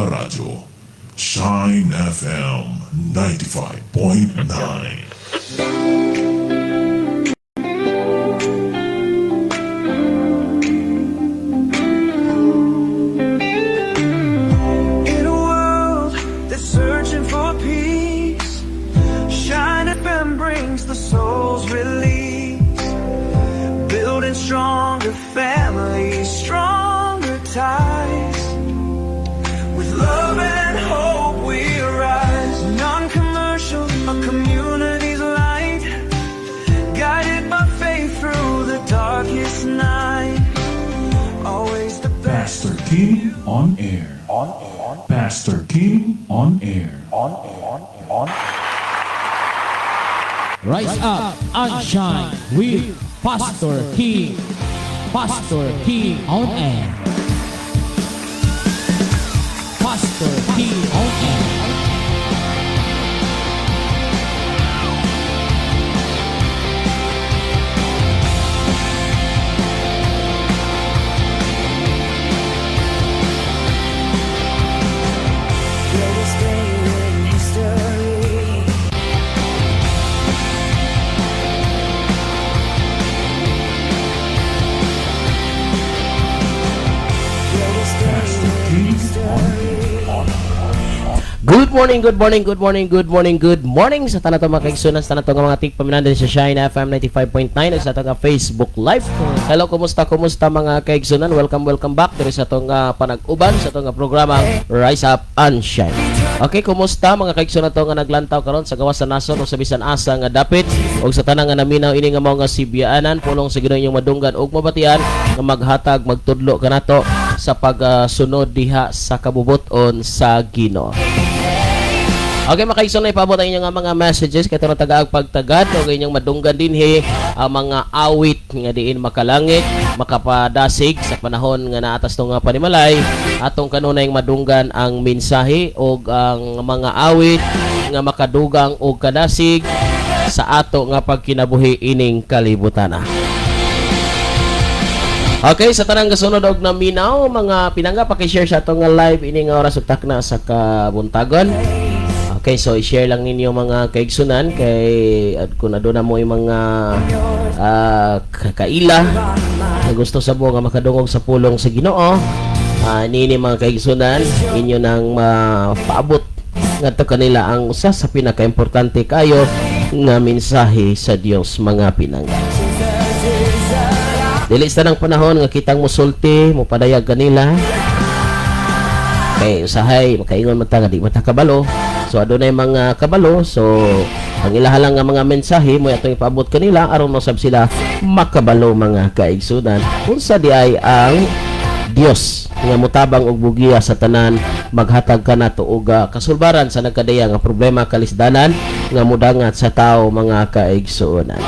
mga radyo. Shine FM 95.9. Stronger families, stronger ties. With love and hope we rise. Non-commercial, a community's light. Guided by faith through the darkest night. Always the best. Pastor King on air. Pastor King on air. Rise up and shine with Pastor King. Pastor King on air. Pastor King on air. Greatest day in history. Pastor King on air. Good morning sa tanan to mga kaigsunan, sa tanan to nga mga tigpaminanan sa Shine FM 95.9 at sa atong Facebook Live. Hello, kumusta mga kaigsunan? Welcome back diri sa atong panag-uban sa atong programa Rise Up and Shine. Okay, kumusta mga kaigsunan to nga naglantaw karon sa gawas sa nason o sa bisan asa nga dapit og sa tanang nga naminaw ini nga mao nga sibiyaanan pulong sa Ginoo inyong madunggan og mabatian nga maghatag magtudlo kanato sa pagsunod diha sa kabubuton sa Ginoo. Okay, makaigsoon na ipaabot ang inyong mga messages kay itong tagaag pagtagad o inyong madunggan din ang mga awit nga diin makalangit, makapadasig sa panahon nga naatas tong panimalay atong kanunay madunggan ang mensahe o ang mga awit nga makadugang o kadasig sa ato nga pagkinabuhi ining kalibutan. Okay, sa tanang kasunod og naminaw mga pinangga paki-share sa atong live ining oras ug takna sa kabuntagon. Okay, so i-share lang ninyo mga kaigsunan kay kung aduna mo yung mga kaila na gusto sa buong nga makadungog sa pulong sa Ginoo, nini mga kaigsunan inyo nang mapaabot ngadto kanila ang usa sa pinaka-importante kayo nga mensahe sa Dios mga pinangga. Dili sa nang panahon nga kitang musulti mo padayag kanila kay usahay makaingon man ta nga di matakabalo. So adunay mga kabalo, so ang ilahalang nga mga mensahe mo atong ipaabot kanila aron masab sila makabalo mga kaigsunan. Unsa di ay ang Dios nga mutabang og bugiya sa tanan maghatag kanato og kasulbaran sa nagkadaya nga problema kalisdanan nga mudangat sa tao mga kaigsunan.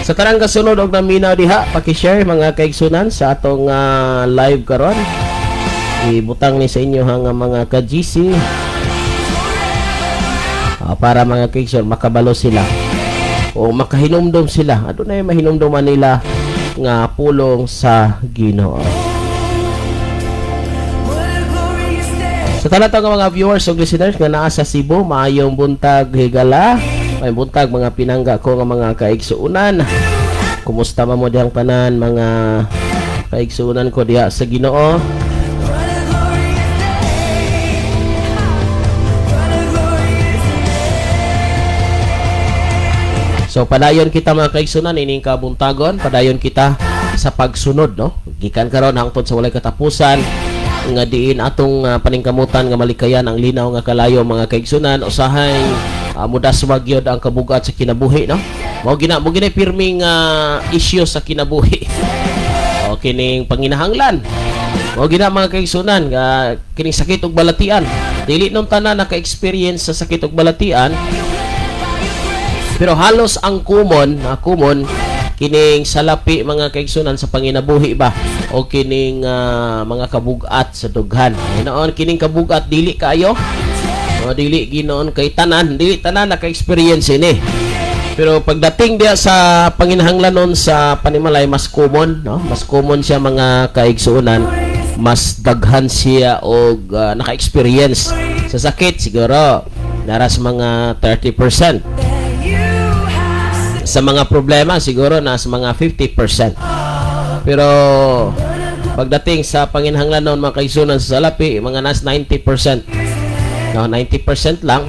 Sa tarang kasunod og naminaw diha, paki-share mga kaigsunan sa atong live karon. Ibutang ni sa inyo hang mga ka-GC para mga kaigsunan makabalo sila o makahinumdom sila. Adunay mahinumdoman nila nga pulong sa Ginoo. Sa tanan nga mga viewers ug listeners nga naa sa Cebu, maayong buntag higala. May buntag mga pinangga ko nga mga kaigsuunan. Kumusta mo diyang tanan mga kaigsuunan ko diha sa Ginoo? So padayon kita mga kaigsunan ining kabuntagon, padayon kita sa pagsunod no. Gikan karon hangtod sa walay katapusan nga diin atong paningkamutan nga malikayan ang linaw nga kalayo mga kaigsunan usahay mudaswag gyud ang kabugat sa kinabuhi no. Mao gina pirming issue sa kinabuhi. O kining panginahanglan. Mao gina mga kaigsunan nga kining sakit ug balatian. Dili nung tanan naka-experience sa sakit ug balatian. Pero halos ang common kining salapi mga kaigsunan sa panginabuhi ba o kining mga kabugat sa dughan. Noon kining kabugat dili kaayo o dili ginoon kay tanan, dili tanan naka-experience ini. Pero pagdating dia sa panginahanglanon sa panimalay, mas common, no? Mas common siya mga kaigsuunan, mas daghan siya og naka-experience sa sakit siguro naras mga 30%. Sa mga problema siguro nas mga 50%. Pero pagdating sa panginahanglanon mga kaigsuunan sa salapi, mga nas 90%. No, 90% lang.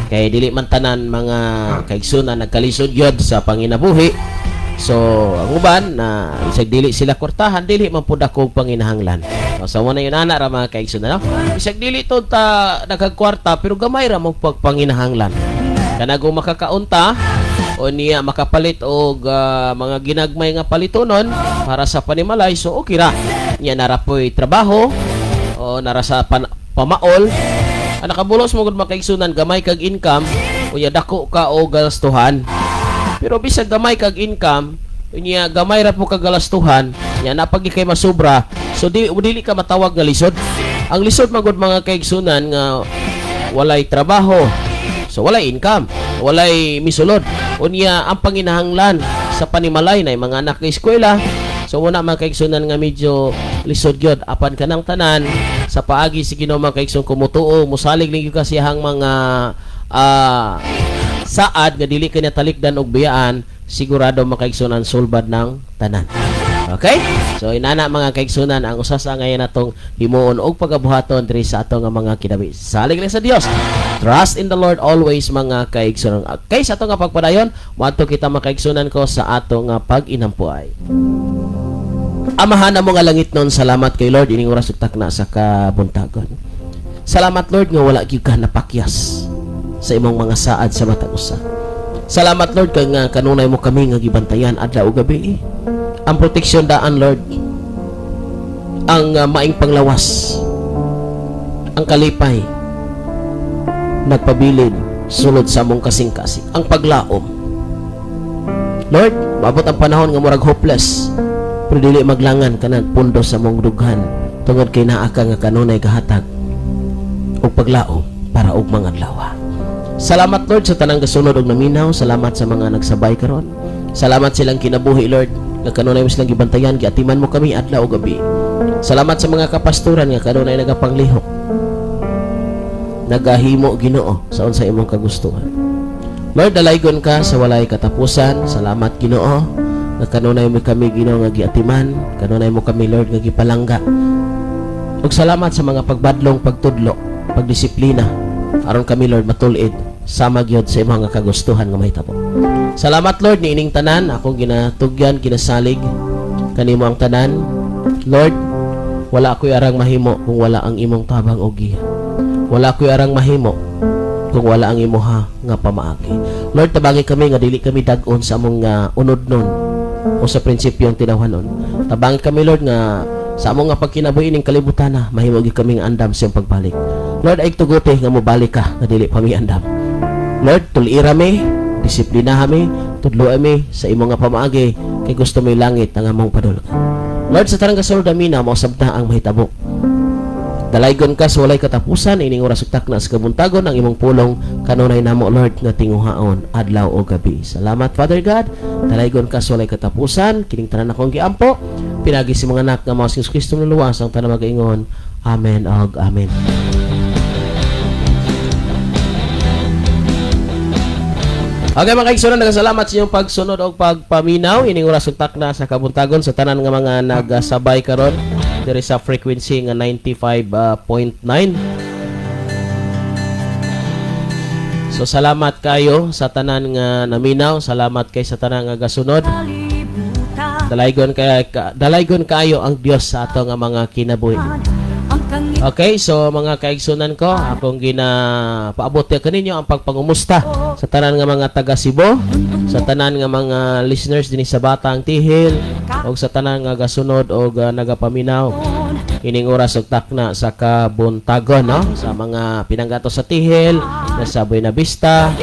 Kay dili man tanan mga kaigsunan nagkalisod yod sa panginabuhi. So ang uban na isag dili sila kortahan, dili man pud ako panginahanglan. So mo na yun ana ra mga kaigsunan, no? Isag dili to ta nagkakwarta pero gamay ra mo pagpanginahanglan. Kana kung makakaunta o niya makapalit og mga ginagmay nga palitonon para sa panimalay, so okay ra. Nya nara po'y trabaho o nara sa pamaol. Ang nakabulos mo gud makaigsunan, gamay kag income, unya dako ka o galastuhan. Pero bisag gamay kag income, unya gamay ra po kag galastuhan, nya napagi kay masubra, so dili ka matawag nga lisod. Ang lisod man gud mga kaigsunan nga walay trabaho, so walay income, walay misulod. Unya ang panginahanglan sa panimalay na mga anak sa eskwela, so muna mga kaigsunan nga medyo lisod gyud apan kanang tanan sa paagi si Ginoo mga kaigsunan kumutuo musalig ning kasiyahang mga saad nga dili kanya talikdan og biyaan, sigurado mga kaigsunan sulbad ng tanan. Okay? So inana mga kaigsunan ang usasa ngayon natong himuon og pagabuhaton diri sa ato nga mga kinabi. Salig lang sa Dios. Trust in the Lord always mga kaigsunan. Okay, sa ato nga pagpadayon, moadto kita mga kaigsunan ko sa ato nga pag-inampuay. Amahan na mo nga langit nun, salamat kay Lord ining oras ug takna sa kabuntagon. Salamat Lord nga wala gyud ka napakyas sa imong mga saad sa matag usa. Salamat Lord kay nga kanunay mo kami nga gibantayan adlaw ug gabi. Ang proteksyon daan Lord, ang maing panglawas, ang kalipay nagpabilin sulod sa among kasing-kasing, ang paglaom. Lord, maabot ang panahon nga murag hopeless, pero dili maglangan ka nagpundo sa mong dughan tungod kay naa ka nga kanunay kahatag og paglaom para og mga adlaw. Salamat Lord sa tanang gasunod og naminaw. Salamat sa mga nagsabay karon. Salamat silang kinabuhi Lord nga kanunay mo silang gibantayan, giatiman mo kami adlaw ug gabi. Salamat sa mga kapasturan nga kanunay nagapanglihok, nagahimo Ginoo sa unsay imong kagustuhan. Lord, dalaygon ka sa walay katapusan. Salamat Ginoo nga kanunay mo kami Ginoo nga giatiman, kanunay mo kami Lord nga gipalangga. Ug salamat sa mga pagbadlong, pagtudlo, pagdisiplina aron kami Lord matulid sama gyud sa imong nga kagustuhan nga mahitabo. Salamat Lord ni ining tanan akong ginatugyan, ginasalig kanimo ang tanan. Lord, wala ako'y arang mahimo kung wala ang imong tabang o giya. Wala ako'y arang mahimo kung wala ang imuha nga pamaagi. Lord, tabangi kami nga dili kami dag-on sa among unod nun o sa prinsipyong tinawhanon. Tabangi kami Lord nga sa among nga pagkinabuhi ning kalibutan na mahimo gyud kaming andam sa iyong pagbalik. Lord, ay tuguti nga mobalik ka nga dili pa mi andam. Lord, tulira mi, disiplina mi, tudlo mi sa imong nga pamaagi kay gusto mi langit ang among padulungan. Lord, sa tanang kasulod amina mao sabta ang mahitabo. Dalaygon ka sa walay katapusan ining oras ug takna sa kabuntagon ang imong pulong kanunay namo Lord nga tinguhaon adlaw o gabi. Salamat Father God. Dalaygon ka sa walay katapusan kining tanan akong giampo pinagi si mga anak nga mao si Kristo nga luwas ang tanan magaingon. Amen ug amen. Okay mga kaigsunan, nagasalamat sa inyong pagsunod o pagpaminaw ining oras ug takna sa kabuntagon sa tanan nga mga nagsabay karon diri sa frequency nga 95.9. So salamat kayo sa tanan nga naminaw, salamat kay sa tanan nga gasunod. Dalaygon kayo ang Dios sa ato nga mga kinabuhi. Okay, so mga kaigsunan ko, akong paabot kaninyo ang pagpangumusta sa tanan nga mga taga Cebu, sa tanan nga mga listeners dinhi sa Batang Tihil, o sa tanan nga gasunod o nagapaminaw ining oras ug takna sa kabuntagon, no? Sa mga pinanggato sa Tihil, sa Buena Vista,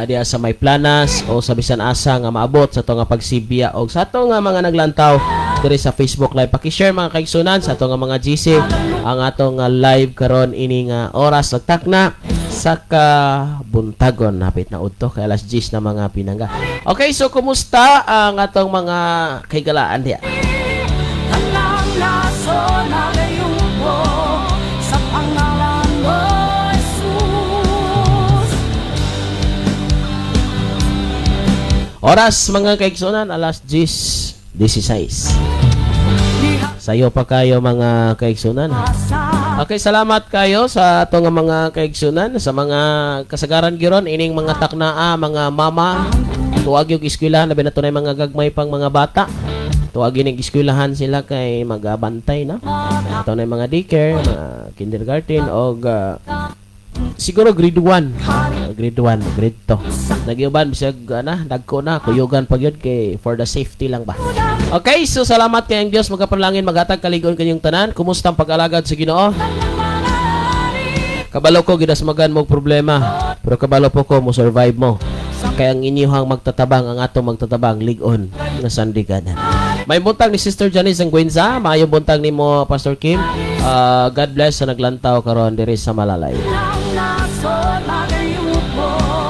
diya sa May Planas o sa bisan asa nga maabot sa to nga pagsibya o sa to nga mga naglantaw diri sa Facebook Live. Paki-share mga kaigsunan sa to nga mga GC ang atong live karon ini nga oras ug takna sa kabuntagon hapit na udto kay alas 10 na mga pinangga. Okay, so kumusta ang atong mga kaygalaan diya? Talang naso na layubo sa pangalan mo, Jesus. Oras mga kaigsunan, alas 10:16. Sayo pa kayo mga kaigsunan. Okay, salamat kayo sa atong mga kaigsunan, sa mga kasagaran giron ining mga taknaa, mga mama. Tuwag yung eskwelahan, labi na tunay mga gagmay pang mga bata. Tuwag yung eskwelahan sila kay magabantay na. Ito na yung mga daycare, mga kindergarten, o siguro grade 1. Grade 1, grade 2. Nagyuban, bisag, dagko na, kuyugan pag yun kay for the safety lang ba. Okay, so salamat kayong Diyos, magkapanalangin, maghatag kaligon kanyang tanan. Kumusta ang pag-alagad sa Ginoo? Kabalo ko, ginasmagan mo problema. Pero kabalo po ko, mo survive mo. Kaya ang inyuhang magtatabang, ang atong magtatabang, ligon, na sandiganan. May buntang ni Sister Janice ang Gwenza. Maayong buntang ni mo, Pastor Kim. God bless sa naglantaw karon diri sa Malalay.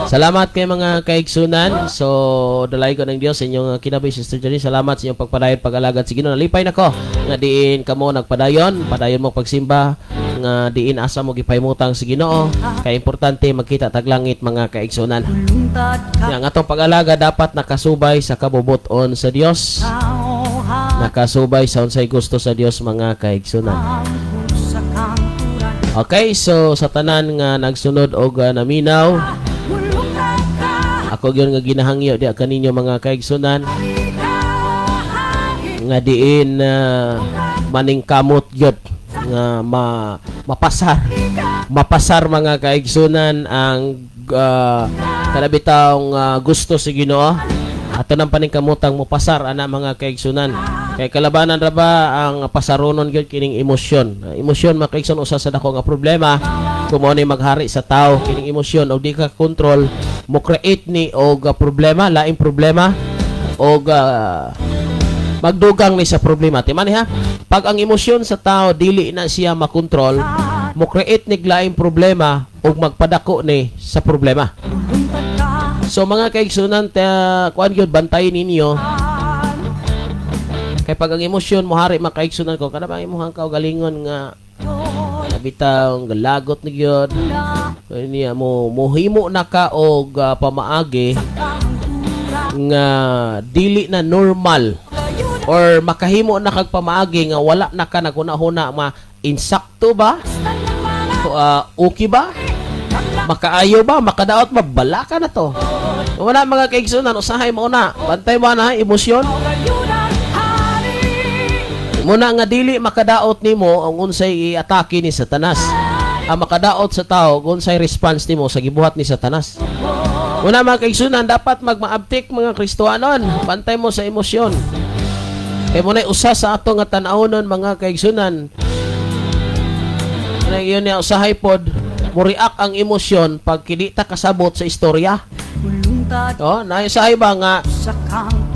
Salamat kay mga kaigsunan. So, dalay ko ng Dios sa inyong kinabuhi, Sister Janice. Salamat sa inyong pagpadayon, pag-alagad sa Ginoo. Nalipay nako nga diin kamo nagpadayon, padayon mo pagsimba, nga diin asa mo gipaymutang sa Ginoo. Kay importante magkita taglangit mga kaigsunan. Yang atong pag-alaga dapat nakasubay sa kabubuton sa Dios. Nakasubay sa unsay gusto sa Dios mga kaigsunan. Okay, so sa tanan nga nagsunod og naminaw, ako gyud nga ginahangyo di kaninyo mga kaigsunan nga diin maning kamot gyud nga mapasar mga kaigsunan ang kalabitang gusto sa Ginoo. Ato nang paningkamutang mo pasar ana mga kaigsunan. Kay kalabanan ra ba ang pasaronon gyud kining emosyon. Emosyon mga kaigsunan usa sa dako nga problema kung mo ni maghari sa tao kining emosyon og di ka control mo create ni og problema, laing problema og magdugang ni sa problema. Timani ha? Pag ang emosyon sa tao dili na siya makontrol, mo create ni laing problema og magpadako ni sa problema. So mga kaigsunan, kuan gyud bantayin ninyo. Kay pag ang emosyon mo hari mga kaigsunan ko, kada bang imong kaugalingon nga bitaw galagot ni gyud. Niya mo mohimo na ka og pamaagi nga dili na normal or makahimo na kag pamaagi nga wala na ka naguna-huna insakto ba? Okay ba? Makaayo ba? Makadaot ba? Bala ka na to. Wala mga kaigsunan, usahay mo na. Bantay mo na emosyon. Muna nga dili makadaot nimo ang unsay i-atake ni Satanas. Ang makadaot sa tao kung unsay response nimo sa gibuhat ni Satanas. Muna mga kaigsunan, dapat magmaabtik mga Kristohanon. Bantay mo sa emosyon. Kaya muna usa sa ato nga tan-awon mga kaigsunan. Yun niya usahay pod mo react ang emosyon pag kini ta kasabot sa istorya. Oh, naisahay ba nga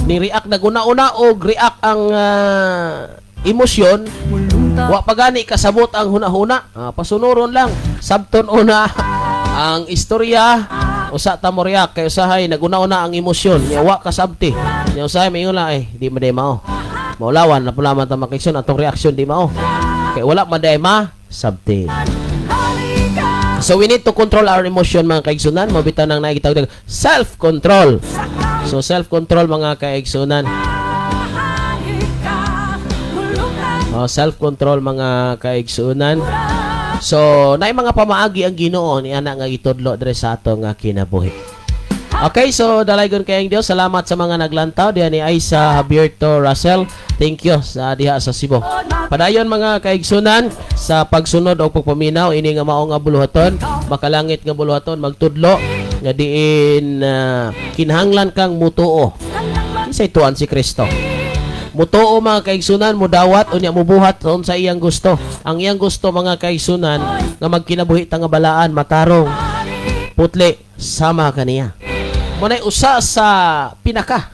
ni-react na guna-una o react ang emosyon wa pagani kasabot ang huna-huna. Pasunuron lang. Sabton una ang istorya usa ta mo react kay usahay naguna-una ang emosyon nya wa kasabti. Nya usahay mayula di maday mao. Maulawan na pula man ta makikson atong reaksyon di mao. Kay wala maday sabti. So we need to control our emotion mga kaigsunan. Mabitaw nang naigitawag self-control. So self-control mga kaigsunan. Self-control mga kaigsunan. So naay mga pamaagi ang Ginoo ni ana nga gitudlo diri sa ato nga kinabuhi. Okay, so dalaygon kayong Dios. Salamat sa mga naglantaw diha ni Aisa Habierto Russell. Thank you sa diha sa Cebu. Padayon mga kaigsunan sa pagsunod o pagpaminaw ini nga mao nga buluhaton, makalangit nga buluhaton magtudlo nga diin kinahanglan kang mutuo. Isay tuan si Kristo. Mutuo mga kaigsunan, mudawat unya mubuhat sa unsa iyang gusto. Ang iyang gusto mga kaigsunan nga magkinabuhi ta nga balaan, matarong, putli, sama kaniya. Munay usa sa pinaka.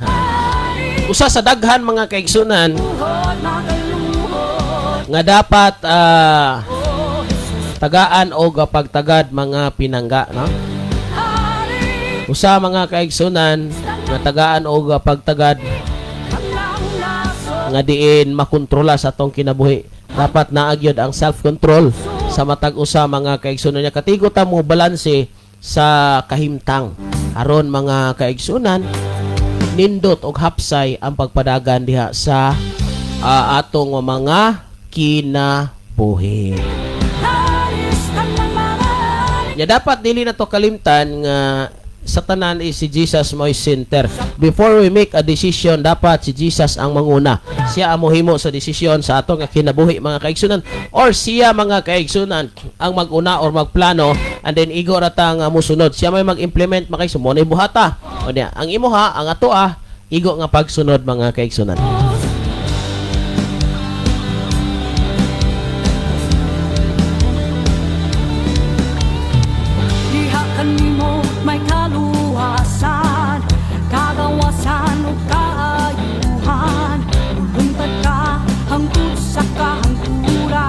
Usa sa daghan mga kaigsunan nga dapat tagaan o pagtagad mga pinangga, no? Usa mga kaigsunan nga tagaan o pagtagad nga diin makontrola sa atong kinabuhi. Dapat naagyod ang self-control sa matag usa mga kaigsunan niya. Katigo ta mo balanse sa kahimtang. Aron mga kaigsunan, nindot og hapsay ang pagpadagan diha sa atong mga kinabuhi. Ya dapat dili na to kalimtan nga sa tanan is si Jesus mo center. Before we make a decision, dapat si Jesus ang manguna. Siya ang mohimo sa desisyon sa atong kinabuhi mga kaigsunan, or siya mga kaigsunan ang maguna or magplano, and then igo rata nga musunod. Siya may mag-implement mga kaigsunan. Mo na buhata. O niya, ang imuha, ang atoa, igo nga pagsunod mga kaigsunan. Diha kanimo may kaluwasan, kagawasan o kaayuhan. Buntag ka hangtod sa kahangturan.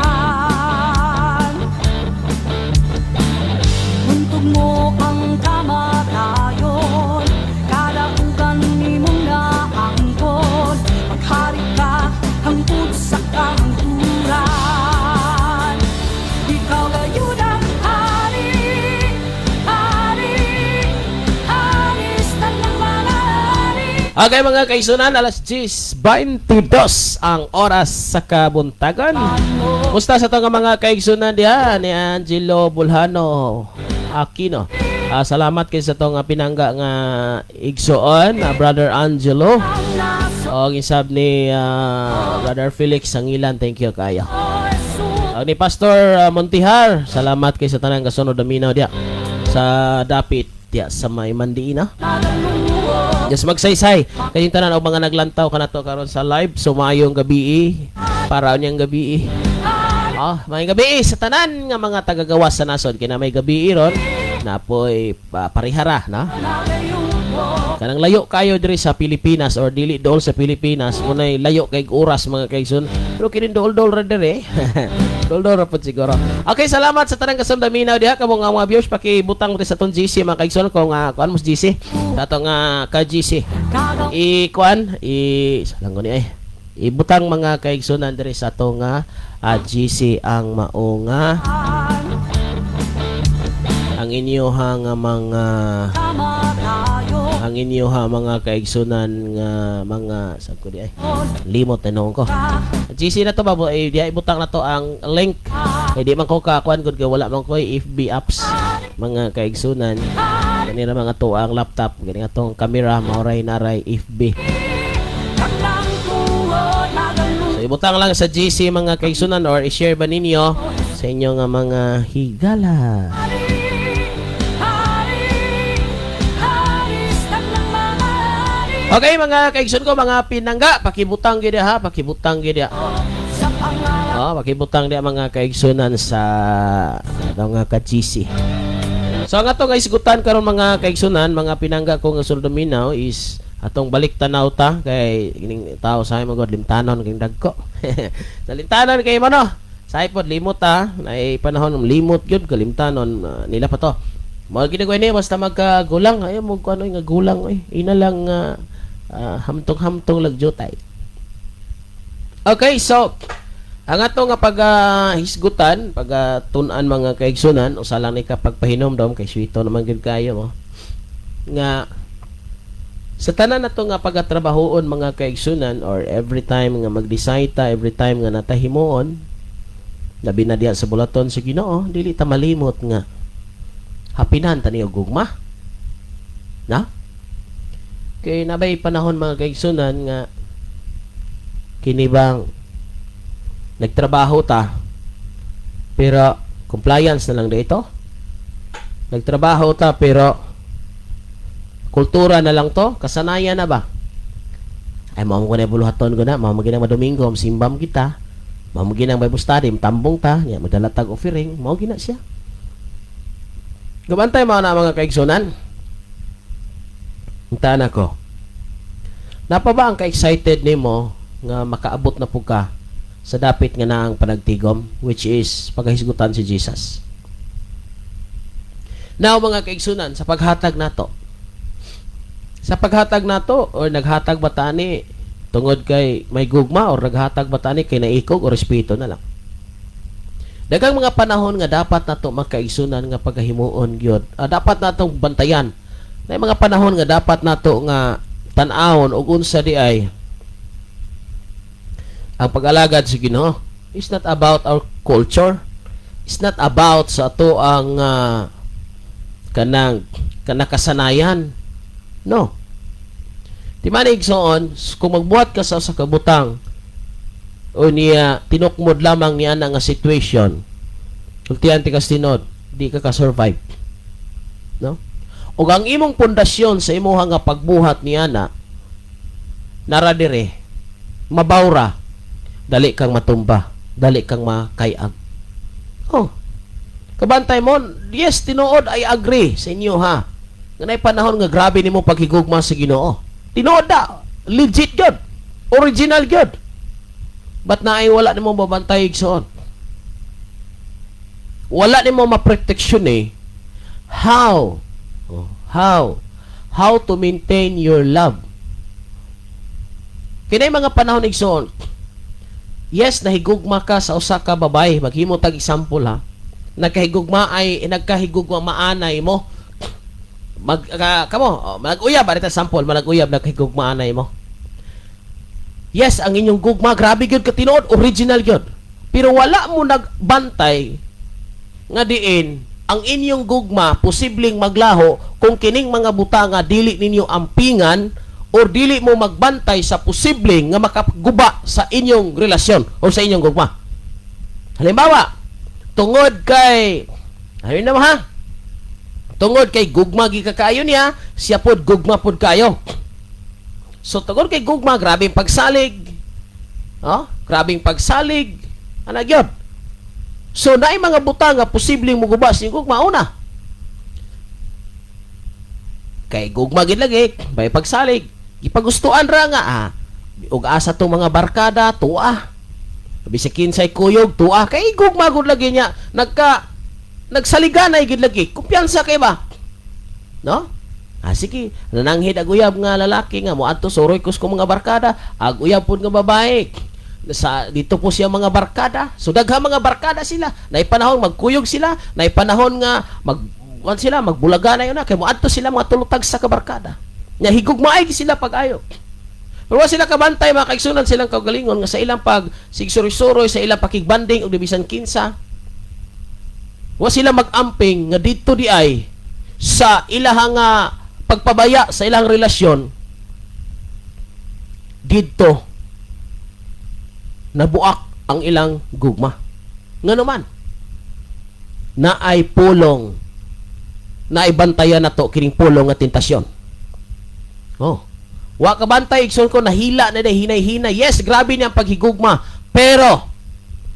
Buntog mo ang kamatayon, kadaugan nimong naangkon. Maghari ka hangtod sa kahangturan. Ikaw gayon ang hari, Okay mga kaigsunan, alas 10:22 ang oras sa kabuntagan. Musta sa itong mga kaigsunan diha ni Angelo Bulhano Aquino. Salamat kay sa itong pinangga nga igsuon, Brother Angelo. O gisab ni Brother Felix Sangilan, thank you kayo. Ni Pastor Montihar, salamat kay sa tanang kasunod daminaw diha sa dapit diha sa may Mandiina. Just magsaysay kayong tanan o mga naglantaw kanato karon sa live, sumayong gabi para unyang gabi. May gabi sa tanan nga mga tagagawas sa nasod kina may gabi ron napoy parihara na. Kanang layo kayo diri sa Pilipinas or dili dool sa Pilipinas, unay layo kay oras mga kaigsoon. Pero kini dool ra diri. Dool ra pud siguro. Okay, salamat sa tanang kasundaminaw diha kamo nga mga viewers, pakibutang mo sa ton GC mga kaigsoon kung kuan mo GC. Dato nga ka GC. Salang ko ni ibutang mga kaigsunan diri sa to nga GC ang maunga ang inyoha nga mga kaigsunan nga mga sab ko di limot tanong ko GC na to ba di ibutang na to ang link di man ko kakuan gud wala man ko FB apps mga kaigsunan kanira mga to ang laptop gani atong camera maoray naray FB. So ibutang lang sa GC mga kaigsunan or i-share ba ninyo sa inyo nga mga higala. Okay mga kaigsoon ko, mga pinangga, pakibutang gid ha, pakibutang gid ya. Pakibutang dia mga kaigsunan sa mga ka-GC. So ang atong isgutan karon mga kaigsunan, mga pinangga ko nga suldominaw is atong balik tanaw ta kay kining tao sa mga limtanon king dagko. Sa limtanon kay mano, say pod limot ta, nay panahon limot gyud kalimtanon nila pa to. Mo ginagway ni basta magkagulang, ayo mo kuno nga gulang ina lang hamtong-hamtong lagjutay. Okay, so ang ato nga pag-hisgutan, pag-tunan mga kaigsunan, usa lang ni kapag pahinom kay sweeto naman gyud kayo mo. Nga sa tanan nato nga pagatrabahoon mga kaigsunan or every time nga mag-decide ta, every time nga natahimuon, labi na diha sa bulaton sa Ginoo, dili ta malimot nga hapinan tani og gugma. Na? Kay nabay panahon mga kaigsunan nga kinibang nagtrabaho ta pero compliance na lang dito. Nagtrabaho ta pero kultura na lang to, kasanayan na ba? Ay mao mo na buluhaton ko na, mao mo ginang madomingo, simbam kita, mao mo ginang Bible study, tambong ta, nya magdalatag offering, mao gina siya. Gabantay mao na mga kaigsunan. Unta na ko. Napa ba ang ka-excited nimo nga makaabot na pug ka sa dapit nga naang panagtigom, which is paghisgutan si Jesus? Now mga kaigsunan, sa paghatag nato. Sa paghatag nato or naghatag ba tani tungod kay may gugma or naghatag ba tani kay naikog o respeto na lang. Daghang mga panahon nga dapat nato magkaigsunan nga pagahimuon gyud. Dapat natong bantayan. May mga panahon nga dapat nato nga tan-awon og unsa di ay ang pag-alagad sa Ginoo. It's not about our culture. It's not about sa ato ang kanang kasanayan. No. Di man igsoon, kung magbuhat ka sa kabutang o niya tinukmod lamang niya na nga situation, ultian ti kastinod, di ka ka-survive. No? O ang imong pundasyon sa imuha nga pagbuhat niya na naradire, mabawra, dali kang matumba, dali kang makayag. Oh. Kabantay mo, yes, tinuod, I agree sa inyo ha. Nga panahon nga grabe nimo paghigugma sa Ginoo. Tinuod da, legit good, original good. But naay wala nimo babantay igsoon. Wala nimo maproteksyon how to maintain your love. Kinay mga panahon igsoon. Yes, nahigugma ka sa usa ka babae, maghimo tag example ha. Nagkahigugma maanay mo. Mag-uyab, arita sample, mag-uyab, nagkahigugma anay mo. Yes, ang inyong gugma, grabe yun katinood, original yun. Pero wala mo nagbantay nga diin, ang inyong gugma, posibleng maglaho kung kining mga butanga dili ninyo ampingan o dili mo magbantay sa posibleng nga makaguba sa inyong relasyon o sa inyong gugma. Halimbawa, tungod kay, ayun naman ha, tungod kay gugma gikakayo niya, siya pod gugma pod kayo. So tungod kay gugma, grabing pagsalig. Grabing pagsalig. Ano gyud? So naay mga butang nga posibleng muguba sa gugma una. Kay gugma gid lagi, bay pagsalig. Gipagustuhan ra nga ug asa tong mga barkada tuwa. Bisag kinsay kuyog tuwa kay gugma gud lagi niya nagsaliganay gid lagi. Kumpiyansa kay ba? No? Sige, nananghid ag uyab nga lalaki nga moadto suroy kus ko mga barkada, ag uyab pud nga babae. Dito po siya mga barkada. So dagha mga barkada sila. Nay panahon magkuyog sila, nay panahon nga magbulaganay na kay moadto sila mga tulutag sa kabarkada. Nya higugmaay sila pag-ayo. Pero sila kabantay mga kaigsunan silang kaugalingon nga sa ilang pag sigsuri-suroy sa ilang pakigbanding og bisan kinsa. Wa sila mag-amping nga dito di ay sa ilahang pagpabaya sa ilang relasyon dito nabuak ang ilang gugma. Nga naman na ay pulong na ibantayan na to kining pulong nga tentasyon. Wa ka bantay igsoon ko nahila na hinay-hinay. Yes, grabe niya ang paghigugma. Pero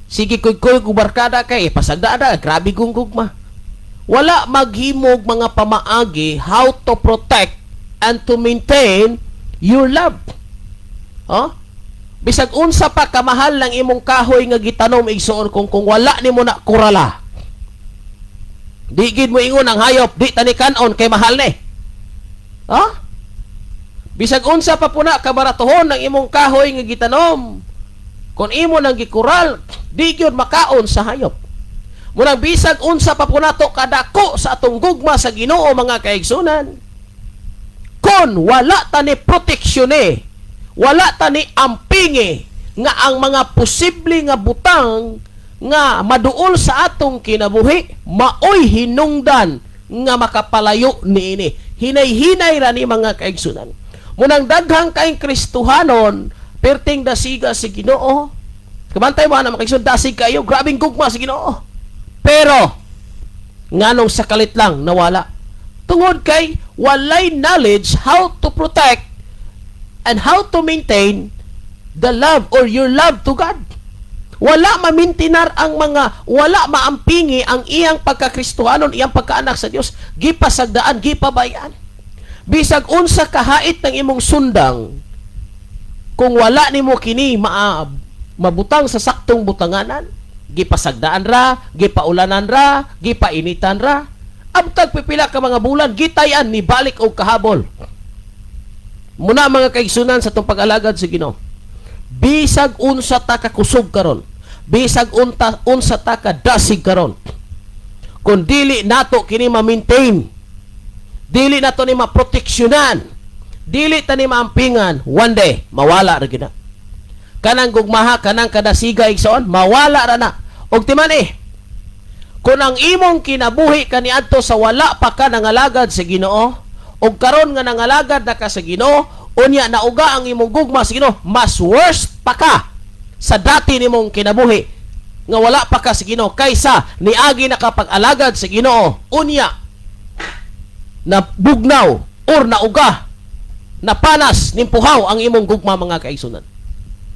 sige kuy barkada kay pasagda grabe kong gugma. Wala maghimog mga pamaagi how to protect and to maintain your love. Bisag unsa pa kamahal lang imong kahoy nga gitanom igsoon kung wala nimo na kurala. Di gid mo ingon ang hayop, di tani kanon kay mahal ni. Bisag unsa pa puna kabaratuhon ng imong kahoy nga gitanom. Kung imo nang gikural, di gyud makaon sa hayop. Murag bisag unsa pa puna to kadako sa atong gugma sa Ginoo mga kaigsunan. Kon wala tani proteksyon wala tani ampingi nga ang mga posible nga butang nga maduol sa atong kinabuhi maoy hinungdan nga makapalayo niini. Hinay-hinay ra ni mga kaigsunan. Munang daghang kaing Kristohanon perting dasiga si Ginoo. Kabantay mo na makaigsoon dasig kayo, grabing gugma si Ginoo. Pero nganong sakalit lang nawala. Tungod kay walay knowledge how to protect and how to maintain the love or your love to God. Wala mamintinar ang mga, wala maampingi ang iyang pagkakristohanon, iyang pagkaanak sa Dios, gipasagdaan, gipabayaan. Bisag unsa kahait ng imong sundang, kung wala nimo kini mabutang sa saktong butanganan, gipasagdaan ra, gipaulanan ra, gipainitan ra, Abtag pipila ka mga bulan, gitayan ni balik og kahabol. Muna mga kaigsunan sa itong pag-alagad sa Ginoo. Bisag unsa ta ka kusog karon, bisag unsa ta ka dasig karon, kung dili nato kini ma-maintain, dili nato ni maproteksyonan, dili ta ni maampingan, one day mawala ra gyud na. Kanang gugmaha, kanang kadasiga igsoon, mawala ra na. Og timani, kung ang imong kinabuhi kaniadto sa wala pa ka nangalagad sa Ginoo, og karon nga nangalagad na ka sa Ginoo, unya nauga ang imong gugma sa Ginoo, mas worst pa ka sa dati nimong kinabuhi nga wala pa ka sa Ginoo kaysa niagi nakapag-alagad sa Ginoo, unya na bugnaw or nauga na panas nimpuhaw ang imong gugma mga kaigsunan.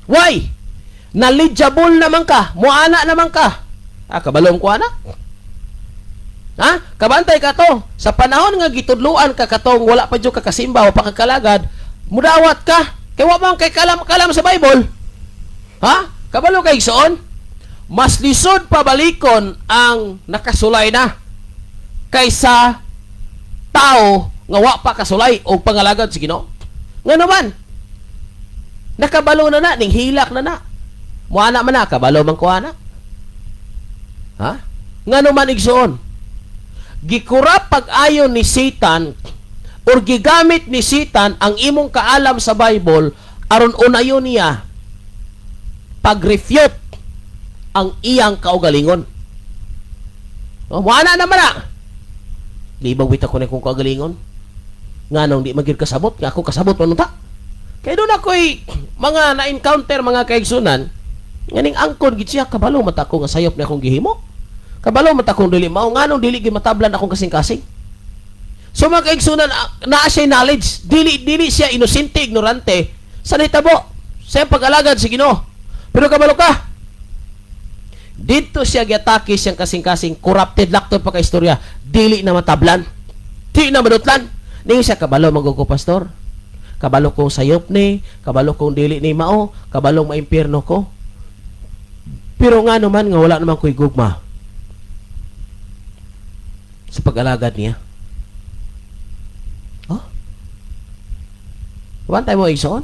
Why? Knowledgeable naman ka, muana naman ka. Kabalong ko ana? Kabantay ka to. Sa panahon nga gitudluan ka katong wala pa jud ka kasimba o pakakalagad, mudawat ka. Kay wa man kay kalam sa Bible. Kabalo kay igsoon? Mas lisod pabalikon ang nakasulay na kaysa tao nga wa pa kasulay o pangalagad sa Ginoo. Ngano man? Nakabalo na ning hilak na. Muana man na kabalo man ko ana. Ngano man igsoon? Gikurap pag-ayon ni Satan or gigamit ni Satan ang imong kaalam sa Bible aron unayon niya pag-refute ang iyang kaugalingon. Muana naman na. Libang wita ko na kung kaugalingon. Nganong di magir kasabot, nga ako kasabot man ta. Kaya doon ako'y mga na-encounter mga kaigsunan, nganing angkon gid siya, kabalo mata ko nga sayop na akong gihimo. Kabalo mata kong dili mao, nganong dili gimatablan akong kasing-kasing. So mga kaigsunan, naa siya knowledge, dili siya inosente, ignorante, sa nahitabo, sa pag-alagad sa Ginoo. Pero kabalo ka, dito siya giatake siyang kasing-kasing, corrupted lakton pa ka-istorya, dili na matablan, dili na manutlan. Ning siya, kabalo magkuko pastor, kabalo kong sayop ni, kabalo kong dili ni mao, kabalong maimpierno ko. Pero nga naman nga wala naman ko'y gugma sa pag-alagad niya. Wantay mo igsoon?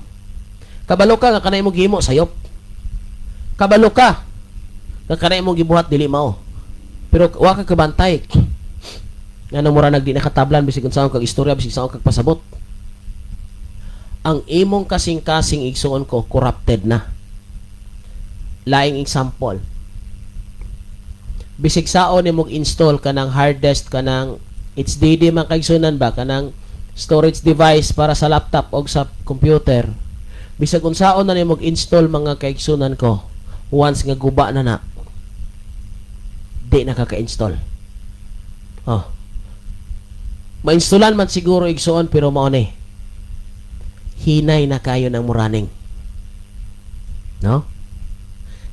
Kabalo ka nga kanay mo gihimo sayop. Kabalo ka nga kanay mo gibuhat dili mao. Pero wa ka kabantay. Nga mura nagdi nakatablan bisig unsaon kag istorya, bisig unsaon kag pasabot. Ang imong kasing-kasing igsoon ko corrupted na. Laing example. Bisig saon ni install kanang hard disk kanang HDD man kaigsunan ba kanang storage device para sa laptop o sa computer. Bisag unsaon na nimo install mga kaigsunan ko, once nga guba na di nakaka-install. Ma-installan man siguro igsoon pero mao ni hinay na kayo ng muraning. No?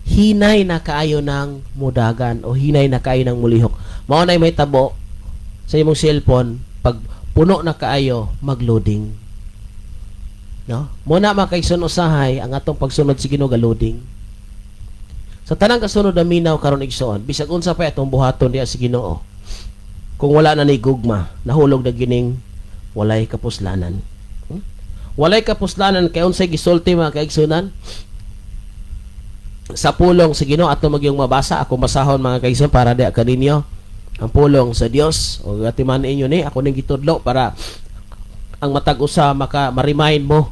Hinay na kayo ng mudagan o hinay na kayo ng mulihok. Mao na may tabo sa imong cellphone pag puno na kaayo mag-loading. No? Muna makaigsoon usahay ang atong pagsunod sa Ginoo ga-loading. Sa tanang kasunod na minaw karon igsoon, bisag unsa pa atong buhaton diha sa Ginoo. Kung wala na ni gugma, nahulog na gining walay kapuslanan. Walay kapuslanan kay unsay gisulti mga kaigsunan sa pulong sa Ginoo ato magyong mabasa. Ako masahon mga kaigsunan para di kaninyo ang pulong sa Dios o atiman inyo ni ako ning gitudlo para ang matag usa ma-remind mo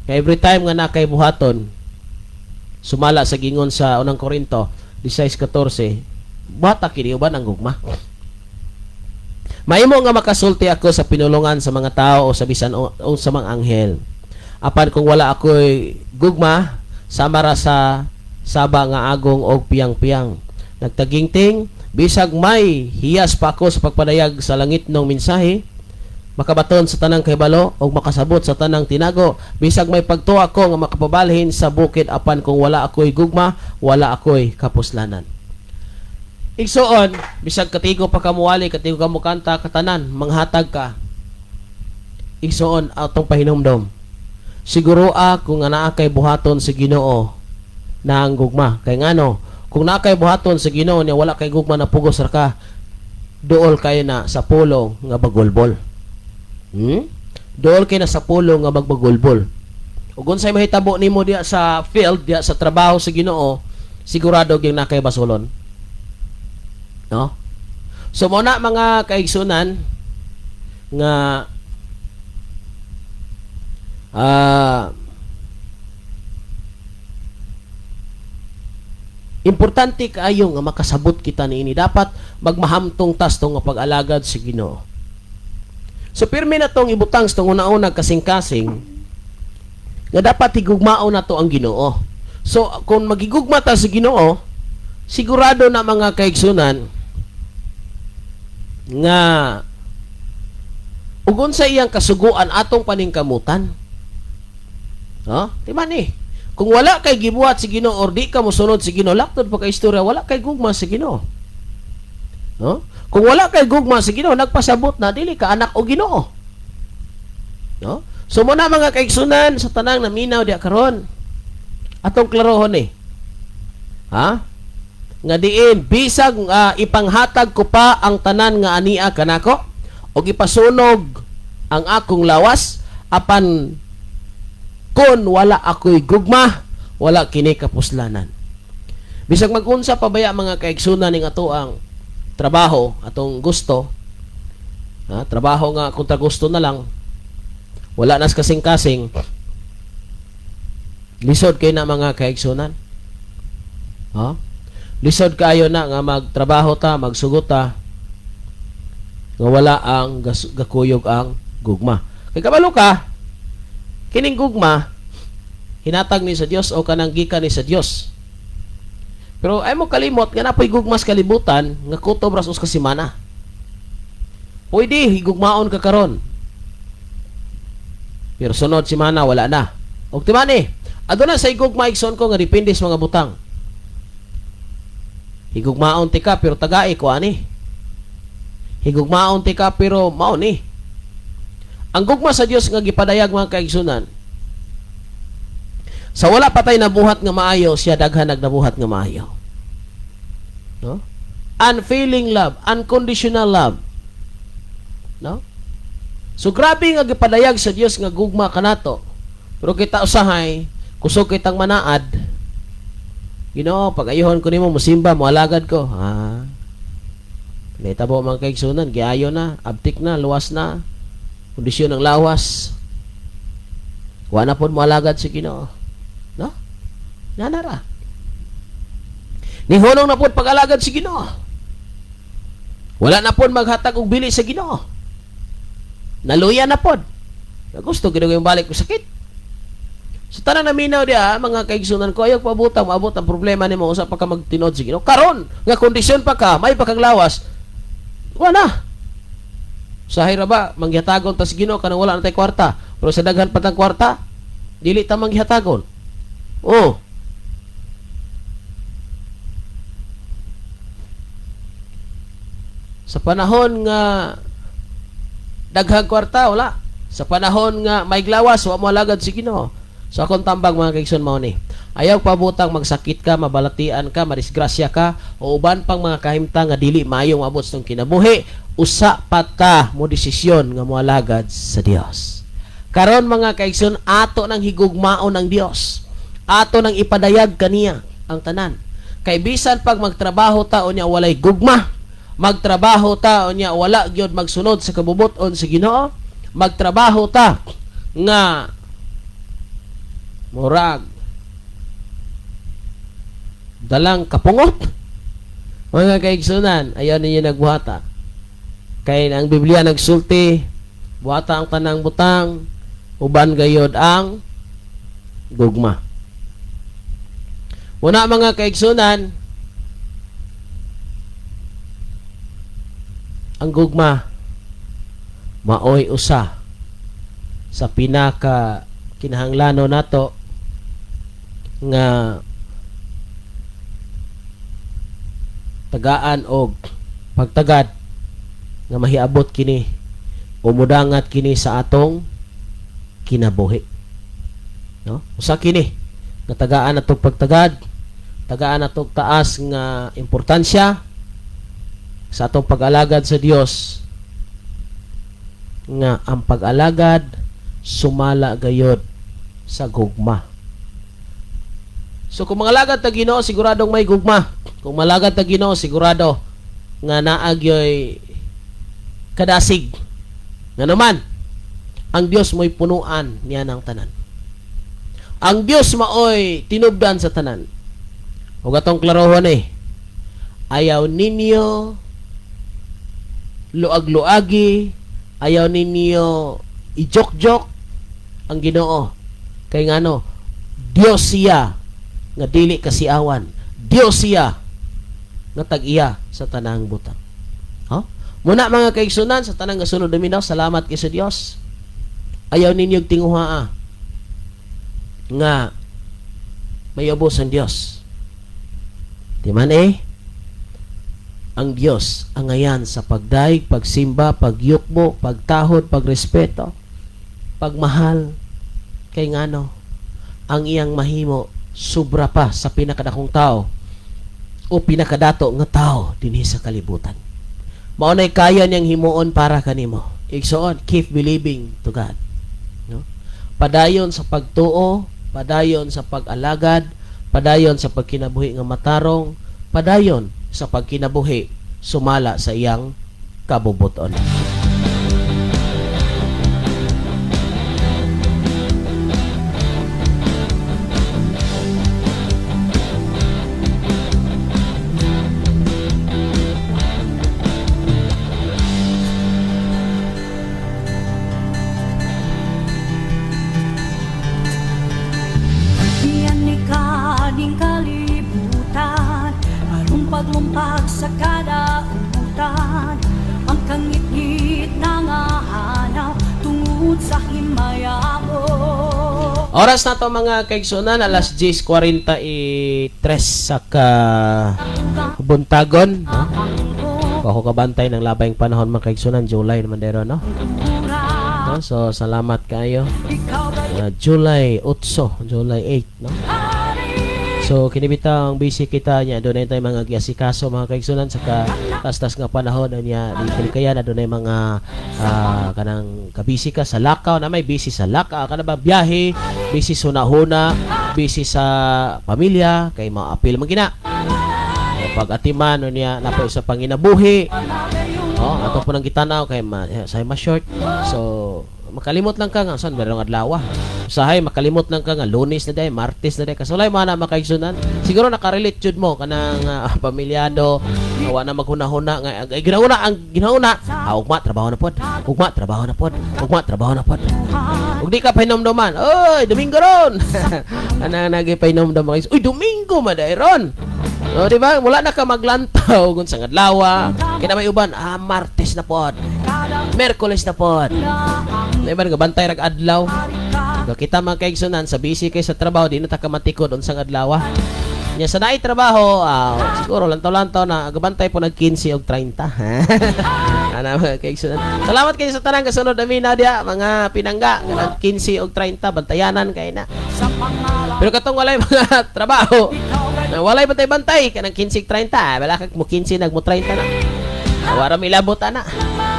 kay every time nga na kay buhaton sumala sa gingon sa unang Korinto 16:14 bata kini uban ang gugma. Mahimo nga makasulti ako sa pinulungan sa mga tao o sa bisan o sa mga anghel. Apan kung wala ako'y gugma, samara sa saba nga agong og piyang-piyang. Nagtagingting, bisag may hiyas pa ako sa pagpadayag sa langit ng mensahe, makabaton sa tanang kahibalo o makasabot sa tanang tinago, bisag may pagtuwa ko nga makapabalhin sa bukid, apan kung wala ako'y gugma, wala ako'y kapuslanan. Igsoon, bisag katigo pa kamuwali, katigo ka mo kanta, katanan, manghatag ka. Igsoon, atong pahinumdom. Siguro kung naa kay buhaton sa Ginoo na ang gugma. Kay ngano, kung naa kay buhaton sa Ginoo niya wala kay gugma na pugos ra ka, duol kayo na sa pulo nga bagulbol. Duol kayo na sa pulo nga magbagulbol. Ug unsay mahitabo nimo diya sa field, diya sa trabaho sa Ginoo, sigurado gyud na kay basulon. No? So mo na mga kaigsunan nga importante kaayo nga makasabot kita niini. Dapat magmahamtong tas tong nga pag-alagad sa Ginoo. So pirmi na tong ibutang sa tong una-una kasing-kasing nga dapat higugmao na to ang Ginoo. So kung magigugma ta sa Ginoo, sigurado na mga kaigsunan nga ugon sa iyang kasuguan atong paningkamutan. No? Di man kung wala kay gibuhat si Ginoo or di ka mosunod si Ginoo, laktod pa kay istorya, wala kay gugma si Ginoo. No? Kung wala kay gugma si Ginoo, nagpasabot na dili ka anak o Ginoo. No? So mo na mga kaigsunan sa tanang naminaw diya karon. Atong klarohon ha? Nga diin bisag ipanghatag ko pa ang tanan nga ania kanako o ipasunog ang akong lawas apan kun wala ako'y gugma, wala kini kapuslanan. Bisag mag-unsa pa baya mga kaigsunan ning ato ang trabaho, atong gusto, trabaho nga kontra gusto na lang, wala nas kasing-kasing, lisod kayo na mga kaigsunan. Lisod kayo na nga magtrabaho ta, magsugot ta, nga wala ang gakuyog ang gugma. Kay kabalo ka, kining gugma hinatag ni sa Dios o kanang gikan ni sa Dios. Pero ay mo kalimot nga napoy gugmas kalibutan nga kutob ras us ka semana. Pwede higugmaon ka karon. Pero sunod semana wala na. Og timani, aduna sa higugma igsoon ko nga depende sa mga butang. Higugmaon ti ka pero tagai ko ani. Higugmaon ti ka pero mao ni. Ang gugma sa Dios nga gipadayag mga kaigsunan, sa wala patay na buhat nga maayo, siya daghan nagnabuhat nga maayo. No? Unfailing love, unconditional love. No? So grabe nga gipadayag sa Dios nga gugma kanato. Pero kita usahay, kusog kitang manaad. Pag ayuhon ko nimo musimba, moalagad ko. Nitabo mga kaigsunan, giayo na, abtik na, luwas na. Kondisyon ng lawas. Wala na po moalagad si Ginoo. No? Nanara. Nihulong na po pag-alagad si Ginoo. Wala na po maghatag og bili sa Ginoo. Naluya na po. Gusto ginagawa yung balik ko sakit. So tanang naminaw dia mga kaigsunan ko, ayaw paabot ang problema nimo usa pa ka magtinod sa Ginoo. Karon nga kondisyon pa ka, may pakaglawas. Wala. Sa ba, manghihatagon ta si Ginoo kanang wala na tay kwarta. Pero sa daghan pa tang kwarta, dili ta manghihatagon. Sa panahon nga daghang kwarta, wala. Sa panahon nga may glawas, wa mo alagad si Ginoo. So akong tambag mga kaigsoon mao ni. Ayaw pabutang magsakit ka, mabalatian ka, madisgrasya ka, o uban pang mga kahimtang nga dili maayong abot sa kinabuhi, usa pa ta mo desisyon nga moalagad sa Dios. Karon mga kaigsoon, ato nang higugmaon ng Dios. Ato nang ipadayag kaniya ang tanan. Kay bisan pag magtrabaho ta unya walay gugma, magtrabaho ta unya wala gyud magsunod sa kabubuton sa Ginoo, magtrabaho ta nga murag dalang kapungot. Mga kaigsunan, ayaw ninyo nagbuhata. Kay ang Biblia nagsulti, buhata ang tanang butang, uban gayod ang gugma. Una mga kaigsunan, ang gugma maoy usa sa pinaka kinahanglano nato nga tagaan og pagtagad nga mahiabot kini o mudangat kini sa atong kinabuhi. No? Usa kini nga tagaan atong pagtagad, tagaan atong taas nga importansya sa atong pag-alagad sa Dios nga ang pag-alagad sumala gayod sa gugma. So kung mangalagad ta Ginoo, siguradong may gugma. Kung malagad ta Ginoo, sigurado nga naagyoy kadasig. Nga naman, ang Dios mo'y punuan niya ng tanan. Ang Dios maoy tinubdan sa tanan. O gatong klarohon ayaw ninyo luag-luagi, ayaw ninyo i-jok-jok ang Ginoo. Kay ngano, Dios siya nga dili kasiawan. Dios siya nga tag-iya sa tanang butang. Muna mga kaigsunan, sa tanang gasunod namin daw, salamat kay sa Dios. Ayaw ninyo tinguhaa nga may ubos ang Dios. Di man ang Dios ang ayan sa pagdaig, pagsimba, pagyukbo, pagtahod, pagrespeto, pagmahal, kay ngano, ang iyang mahimo sobra pa sa pinakadakong tao o pinakadato nga tao dinhi sa kalibutan. Maunay kaya niyang himuon para kanimo. Igsoon, keep believing to God. No? Padayon sa pagtuo, padayon sa pag-alagad, padayon sa pagkinabuhi nga matarong, padayon sa pagkinabuhi sumala sa iyang kabubuton. Diyan ni kaning kalibutan, alumpag-lumpag sa kadautan, ang kangit-ngit na nga hanap tungod sa himaya mo. Oras na to mga kaigsunan, alas 10:43 sa buntagon. Ako kabantay ng labayng panahon mga kaigsunan, July naman dero, no? So, salamat kayo. July 8, July 8, no? So, kinibitang busy kita niya. Doon na tayo mga giasikaso, mga kaigsunan, sa kastas nga panahon niya. Di kaya na doon na mga kanang kabisi ka sa lakaw, na may busy sa lakaw, ka na ba biyahe, busy sa hunahuna, busy sa pamilya, kay mga apil magina. Pag-atiman, niya, napo sa panginabuhi. Ato po nang gitanaw, kay sa ma-short. So, makalimot lang ka nga saan merong adlaw. Usahay makalimot lang ka nga Lunes na day, Martes na day. Kasulay mo na makaigsunan. Siguro nakarelate jud mo kanang pamilyado, wa na maghuna-huna nga ginauna ang ginauna. Ugma trabaho na pod. Ugma trabaho na pod. Ugma trabaho na pod. Ug di ka painomdoman. Oy, Domingo ron. Ana nagipainomdom mga. Uy, Domingo maday ron. O di ba? Wala na ka maglantaw kung sa adlaw. Kina may uban, Martes na pod. Merkules na pod. Diba nga bantay rag adlaw. Kita mga kaigsunan sa busy kay sa trabaho, di na ta ka matikod unsang adlaw. Nya sa naay trabaho, siguro lantaw-lantaw na gabantay po nag 15 og 30. Ana mga kaigsunan. Salamat kayo sa tanang kasunod amin Nadia, mga pinangga nag 15 og 30 bantayanan kay na. Pero katong walay mga trabaho, walay bantay-bantay kanang 15 og 30, wala kag mo 15 nagmo 30 na. Wala milabot na.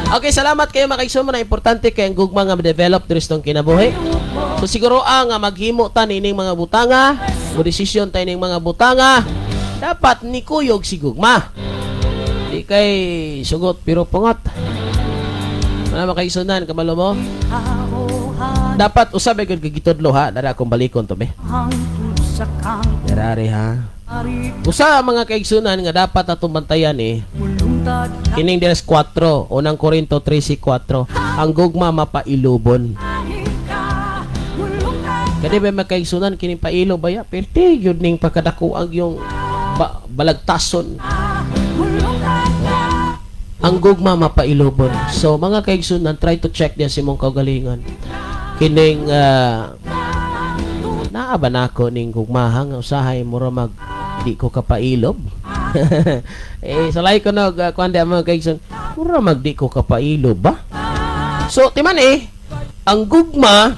Okay, salamat kayo mga kaigsunan, na importante kay ang gugma nga ma-develop diri sa kinabuhi. So siguro nga maghimo ta nining mga butanga, mo desisyon ta ning mga butanga, dapat ni kuyog si gugma. Di kay sugot pero pungot. Mga kaigsunan, kamalo mo. Dapat usab gyud gigitudlo ha, dara akong balikon to be. Derari ha. Usa mga kaigsunan nga dapat atong bantayan kining deres 4, unang Korinto 13:4, ang gugma mapailubon. Kadi ba makaigsunan kining pailo ba ya? Perti yun ning pagkadako ang yung balagtason. Ang gugma mapailubon. So mga kaigsunan, try to check din si mong kaugalingon. Kining naaba nako ning gugmahang usahay mura mag di ko kapailob. Salay ko no kuanda mga kaigsunan, mura mag di ko kapailob ba? So timan ang gugma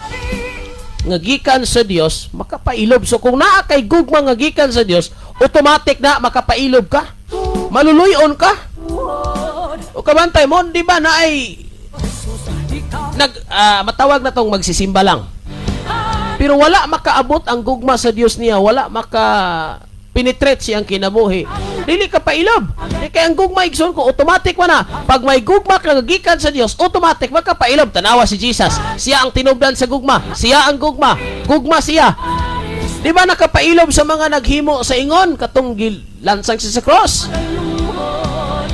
nga gikan sa Dios makapailob. So kung naa kay gugma nga gikan sa Dios, automatic na makapailob ka, maluluyon ka. O kabantay mo, di ba na ay matawag na tong magsisimba lang. Pero wala makaabot ang gugma sa Dios niya, wala penetrate siyang kinabuhi. Dili ka pa ilob. Kaya ang gugma igsoon ko automatic man na. Pag may gugma kang gikan sa Dios, automatic makapailob. Tanawa si Jesus. Siya ang tinubdan sa gugma. Siya ang gugma. Gugma siya. Di ba nakapailob sa mga naghimo sa ingon katong lansang siya sa cross?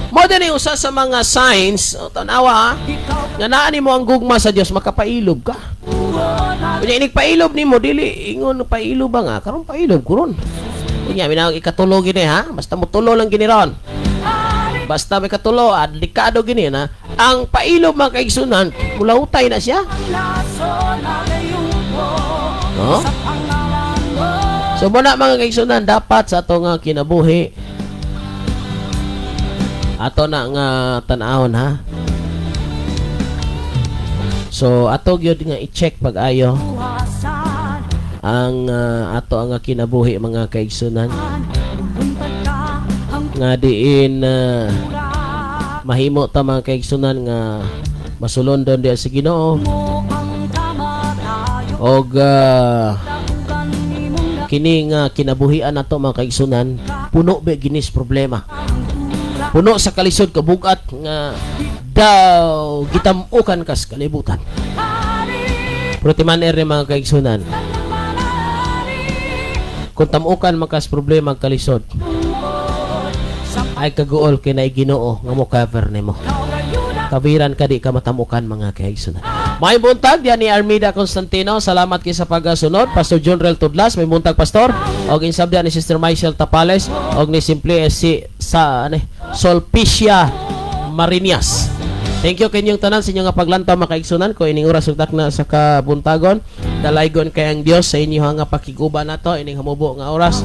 Mo din usa sa mga signs, tanawa ha, nga naa nimo ang gugma sa Dios, makapailob ka. Kunya inig pailob nimo dili ingon pailob ba nga, karon pailob kuron. Kunya minang ikatulo gini ha, basta mo tulo lang gini ron. Basta may katulo, delikado gini na. Ang pailob mga kaigsunan, mulahutay na siya. No? So muna mga kaigsunan, dapat sa ato nga kinabuhi ato na nga tan-awon ha. So ato gyud nga i-check pag-ayo ang ato nga kinabuhi mga kaigsunan nga diin mahimo ta mga kaigsunan nga masulondon diya sa Ginoo og kini nga kinabuhian nato mga kaigsunan puno ba ginis problema, puno sa kalisod kabugat nga daw gitamukan kas kalibutan. Pero timaner ni mga kaigsunan, kung tamukan makas problema kalisod ay kaguol kinay Ginoo nga mo cover nimo. Kabiran ka di ka matamukan mga kaigsunan. May buntag diyan ni Armida Constantino. Salamat kay sa pagasunod. Pastor John Rel Tudlas, may buntag pastor. Og insabda ni Sister Michelle Tapales og ni simple si Solpicia Marinias. Thank you kanyang tanan sa inyong nga paglantaw mga kaigsunan ko ining oras ug na sa kabuntagon. Dalaygon kay ang Dios sa inyo nga pakiguban nato ining hamubo nga oras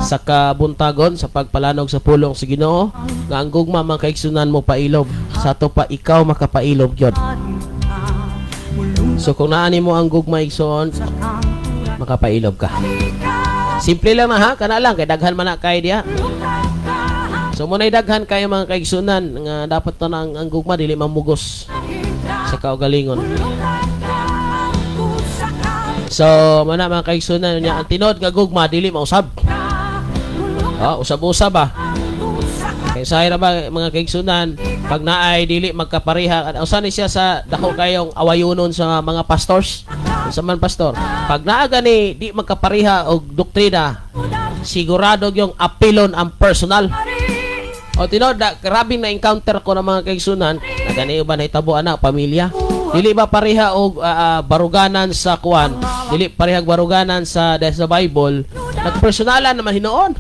sa kabuntagon sa pagpalanog sa pulong sa Ginoo nga ang gugma mga kaigsunan mo pailob sa to pa ikaw makapailob gyud. So kung naani mo ang gugma igsoon makapailob ka. Simple lang na ha, kana lang kay daghan man na kay diha. So munay daghan kayo mga kaigsunan nga dapat to na ang gugma dili mamugos sa kaugalingon. So mana mga kaigsunan nya ang tinod nga gugma dili mausab. Usab-usab ba? Kay sayra ba mga kaigsunan pag naay dili magkapareha usa ni siya sa dako kayong awayonon sa mga pastors. Sa man pastor, pag naa gani di magkapareha og doktrina, sigurado yung apilon ang personal. O tinod, karabing na encounter ko ng mga kaigsunan na gani ba nahitabo anak pamilya, dili ba pareha og baruganan sa kuan, dili parehag baruganan sa Bible, nagpersonalan naman hinoon.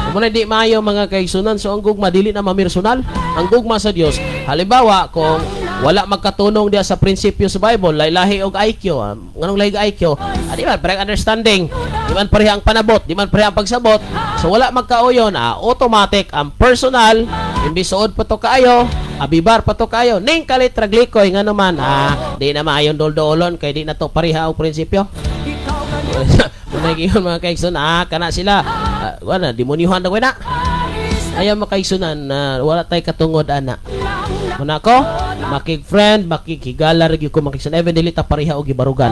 Muna di maayo mga kaigsunan. So ang gugma dili na mamirsunal. Ang gugma sa Dios, halimbawa kung wala magkatunong diya sa prinsipyo sa Bible, lahi og IQ, nganong lahi IQ, di man parehang understanding, di man parehang panabot, di man parehang pagsabot. So wala magkauyon, automatic ang personal, imbis suod pa to kaayo, abibar pa to kaayo, ning kalit raglikoy nga naman, di na maayon dol-dolon kay di na to pareha og prinsipyo. Naging mga kaigsunan, kana sila, wala, demonyuhan na wala. Ayaw mga kaigsunan, wala tay katungod ana. Muna ko, makig-friend, makikigala rin ko makigsunan, even dili ta pareha og gibarugan.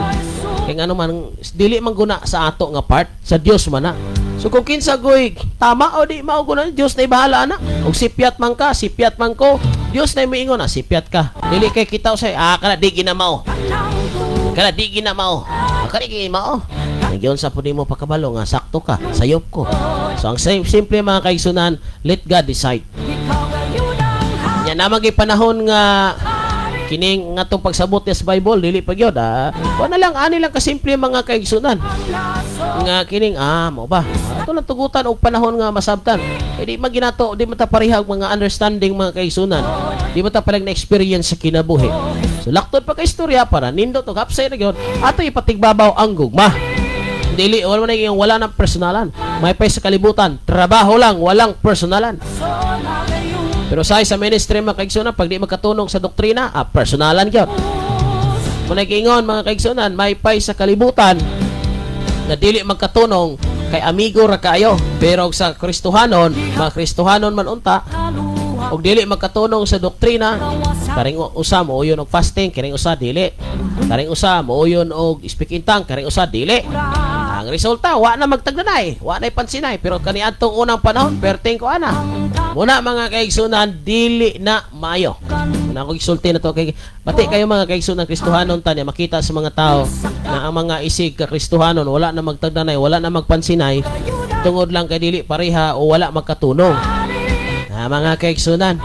Kaya ano man, dili man guna sa ato nga part, sa Dios man na. So kung kinsa goy, tama o di mao guna, Dios na bahala na. Og sipyat man ka, sipyat man ko, Dios na miingon na, sipyat ka. Dili kay kita usay, kana di ginamao. Kana di ginamao. Kana di ginamao. Nagyon sa pudi mo pakabalo nga sakto ka, sayop ko. So ang simple mga kaigsunan, let God decide. Yan namang panahon nga kining nga tong pagsabot sa Bible dili pa gyud kuan na lang ani lang kasimple mga kaigsunan nga kining mao ba ato lang tugutan og panahon nga masabtan di maginato di mata parehag mga understanding mga kaigsunan di mata palag na experience sa kinabuhi. So laktod pa ka istorya para nindot og hapsay na gyud ato ipatigbabaw ang gugma. Dili wala nang personalan, may pay sa kalibutan, trabaho lang, walang personalan. Pero sa ministry mga kaigsunan, pag di magkatunong sa doktrina, personalan gyud. Kung nag-ingon mga kaigsunan, may pay sa kalibutan na dili magkatunong kay amigo ra kayo. Pero sa Kristohanon, mga Kristohanon man unta, og dili magkatunong sa doktrina, karing usa mo uyon og fasting, karing usa dili. Karing usa mo uyon og speak in tongue, karing usa dili. Ang resulta, wa na magtagnanay, wa na pansinay, pero kaniadtong unang panahon, perting ko ana. Muna mga kaigsunan, dili na maayo. Muna ako isulti na to kay pati kayo mga kaigsunan Kristohanon tanya makita sa mga tao na ang mga isig ka Kristohanon wala na magtagnanay, wala na magpansinay, tungod lang kay dili pareha o wala magkatunong. Mga kaigsunan,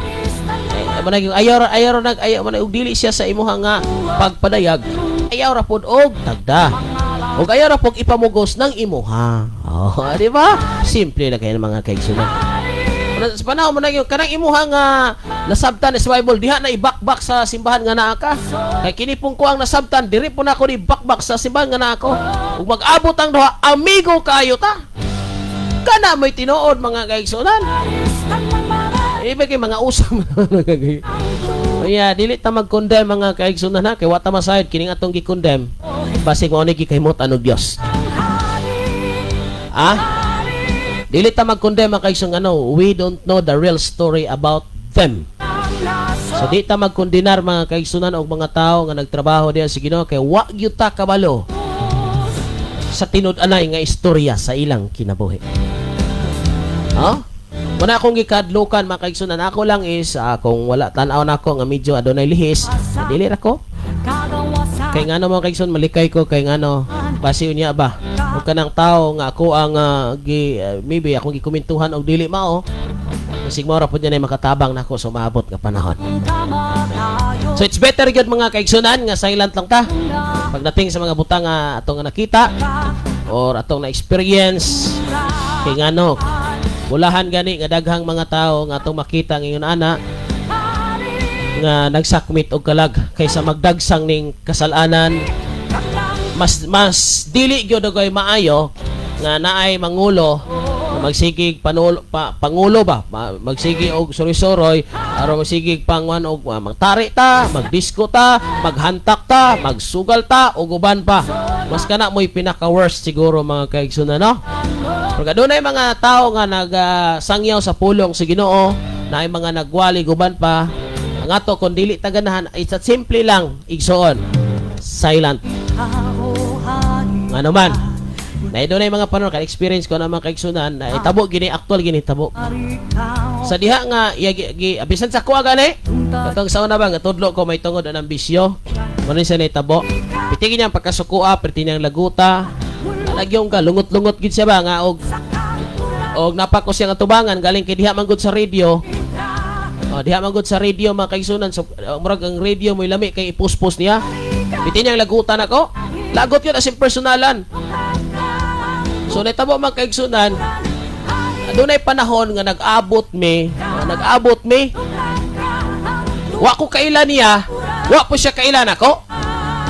ayaw man og dili siya sa imuha nga pagpadayag, ayaw ra pud og tagda. Og ayaw ra pud ipamugos ng imuha. Oh, di ba? Simple na kayo mga kaigsunan. Sa panahon mo na yun, kanang imuha nga nasabtan sa Bible, diha na ibakbak sa simbahan nga naa ka. Kay kini pong ko ang nasabtan, diri po na ako ni bakbak sa simbahan nga naa ko. Ug mag-abot ang duha, amigo kayo ta. Kana mo'y tinuod mga kaigsunan. Ibig kay mga usam. Kaya dili ta mag-condemn mga kaigsunan ha, kay wa ta masayod kining atong gi-condemn. Basig mo ni gikaymot ano Dios. Dili ta mag-condemn mga kaigsunan we don't know the real story about them. So di ta magkondenar mga kaigsunan og mga tao nga nagtrabaho diha sa Ginoo kay wa gyud ta kabalo sa tinud-anay nga istorya sa ilang kinabuhi. Muna akong gikadlukan mga kaigsunan, ako lang is kung wala tanaw na ako nga medyo adunay lihis, dili ra ko. Kay ngano mga kaigsunan, malikay ko kay ngano basi unya ba. Ug kanang tao nga ako ang maybe akong gikomentuhan og dili mao. Sig mo ra pud yan ay makatabang nako sa maabot nga panahon. So it's better gyud mga kaigsunan nga silent lang ta. Pagdating sa mga butang nga atong nakita or atong na experience kay ngano ulahan gani nga daghang mga tao nga atong makita ngayon ana nga nagsakmit og kalag kaysa magdagsang ning kasalanan. Mas dili gyud og maayo nga naay mangulo magsigig pangulo ba magsigig og suri-suroy aron magsigig pangwan og magtari ta, magdisko ta, maghantak ta, magsugal ta og uban pa. Mas kana mo'y pinaka-worst siguro mga kaigsunan no. Pero adunay mga tao nga nagsangyaw sa pulong sa Ginoo, naay mga nagwali guban pa. Ang ato kung dili ta ganahan, it's a simple lang igsoon. Silent. Ano man. Na doon ay mga panon ka-experience ko na mga kaigsunan na itabo gini actual gini tabo. Sa diha nga bisan sa kuha gani. Katong sa una ba nga tudlo ko may tungod ang bisyo. Mano siya na itabo. Pitigin niya pagkasukua, perti niyang laguta. Nagyong ka lungot-lungot gid siya ba nga og napako siya nga tubangan galing kay diha manggod sa radio. Diha manggod sa radio mga kaigsunan. So murag ang radio mo lami kay ipuspos niya. Piti niyang lagutan ako. Lagot yun as in personalan. So natabo mga kaigsunan, adunay panahon nga nag-abot mi. Wa ko kailan niya, wa po siya kailan ako.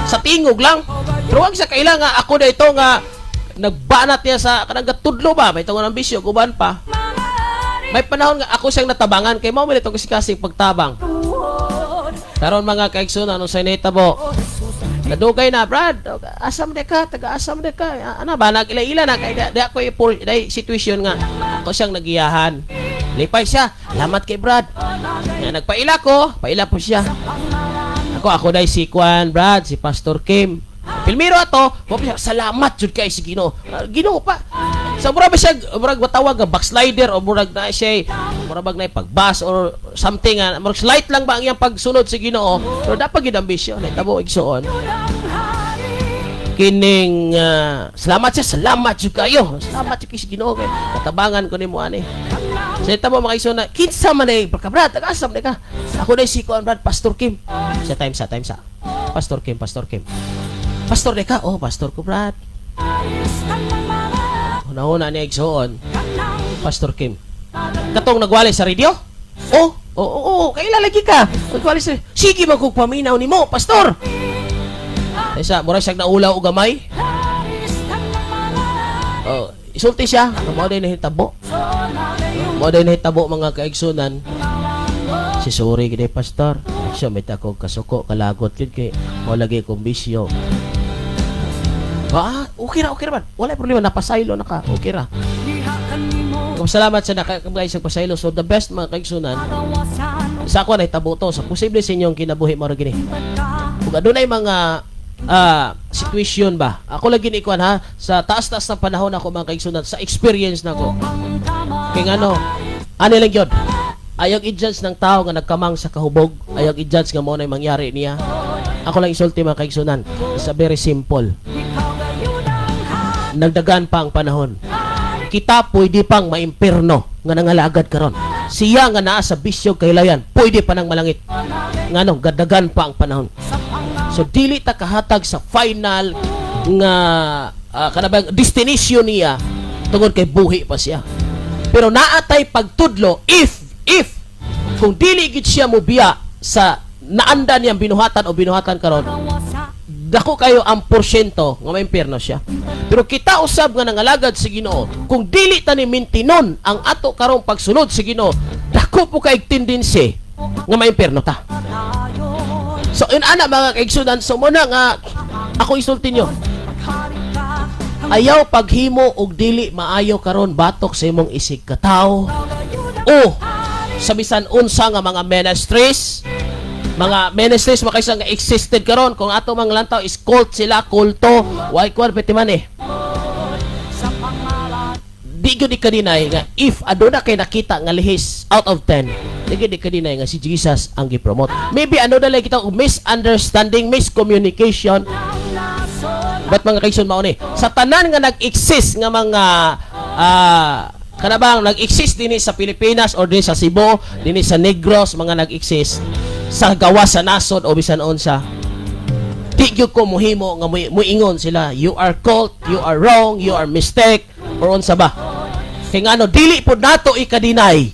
Sa tingog lang. Pero wag siya kailan nga ako dito nga nagbanat niya sa kanang gatudlo ba, may tungon ang bisyo guban pa. May panahon nga ako siyang natabangan kay mao man itong kasi pagtabang. Karon mga kaigsunan, ano sa natabo? Nadugay na, Brad. Asam de ka, taga-asam de ka. Ano ba, nag-ila-ila na. Di ako yung situation nga. Ako siyang nagiyahan. Lipay siya. Salamat kay Brad. Nagpaila ko. Paila po siya. Ako dahil si Kwan, Brad, si Pastor Kim. Pilmiro ato. Salamat jud kay si Ginoo. Ginoo pa. Sa mura ba siya, murag matawag nga backslider o murag na siya, murag na pagbas or something, murag slight lang ba ang iyang pagsunod sa Ginoo. Pero dapat gid ambisyon, tabo igsoon. Kining salamat jud kayo. Salamat jud kay si Ginoo kay katabangan ko nimo ani. Sa tabo makaiso na kinsa man ay brad, tagasam ka. Ako dai si Kuan Brad Pastor Kim. Sa time sa. Pastor Kim. Pastor de ka. Oh, Pastor ko Brad. Una-una ni igsoon. Pastor Kim. Katong nagwali sa radio? Oo, kaila lagi ka. Nagwali sa. Sige magpaminaw nimo, pastor. Isa, mura siyang naulaw og gamay. Isulti siya. Mo din nahitabo. Mga kaigsunan. Si sorry gid pastor. Siya may takog kasuko kalagot gid kay mo lagi kong bisyo. Okay ra man. Wala problema, napasaylo na ka. Okay ra. Salamat sa nakakabay sa pasaylo. So the best mga kaigsunan, sa ako na itabo to sa posible sa inyong kinabuhi mo gini. Kung adunay mga situation ba, ako lagi ni ikuan ha, sa taas-taas na panahon ako mga kaigsunan, sa experience na ko. Kaya ano lang yun, ayaw i-judge ng tao nga nagkamang sa kahubog, ayaw i-judge nga mo na yung mangyari niya. Ako lang isulti mga kaigsunan, it's a very simple. Nagdagan pa ang panahon, kita pwede pang maimperno nga nangalagad karon. Siya nga naa sa bisyo kailayan, pwede pa nang malangit. Ngano, gadagan pa ang panahon. So dili ta kahatag sa final nga kanabang destination niya tungod kay buhi pa siya. Pero naatay pagtudlo if kung dili gid siya mobiya sa naandan niyang binuhatan o binuhatan karon, dako kayo ang porsyento nga maimpierno siya. Pero kita usab nga nangalagad sa Ginoo, kung dili ta ni mintinon ang ato karong pagsunod sa Ginoo, dako po kay tendency nga maimpierno ta. So yun ana mga kaigsunan, so muna nga ako isulti nyo, ayaw paghimo og dili maayo karon batok sa imong isig ka tao o sa bisan unsa nga mga ministries makaysa nga existed karon. Kung ato mga lantaw is cult sila, kulto, why kwan petiman di gyud ikadinay nga if aduna kay nakita nga lihis out of 10, di gyud ikadinay nga si Jesus ang gi-promote. Maybe ano dala kita misunderstanding, miscommunication. But mga kaigsoon mao ni sa tanan nga nag-exist nga mga kanabang nag-exist dinhi sa Pilipinas or dinhi sa Cebu, dinhi sa Negros, mga nag-exist sa gawas sa nasod o bisan unsa, di gyud ko mohimo nga muingon sila you are cult, you are wrong, you are mistake or unsa ba. Kay ngano dili pud nato ikadinay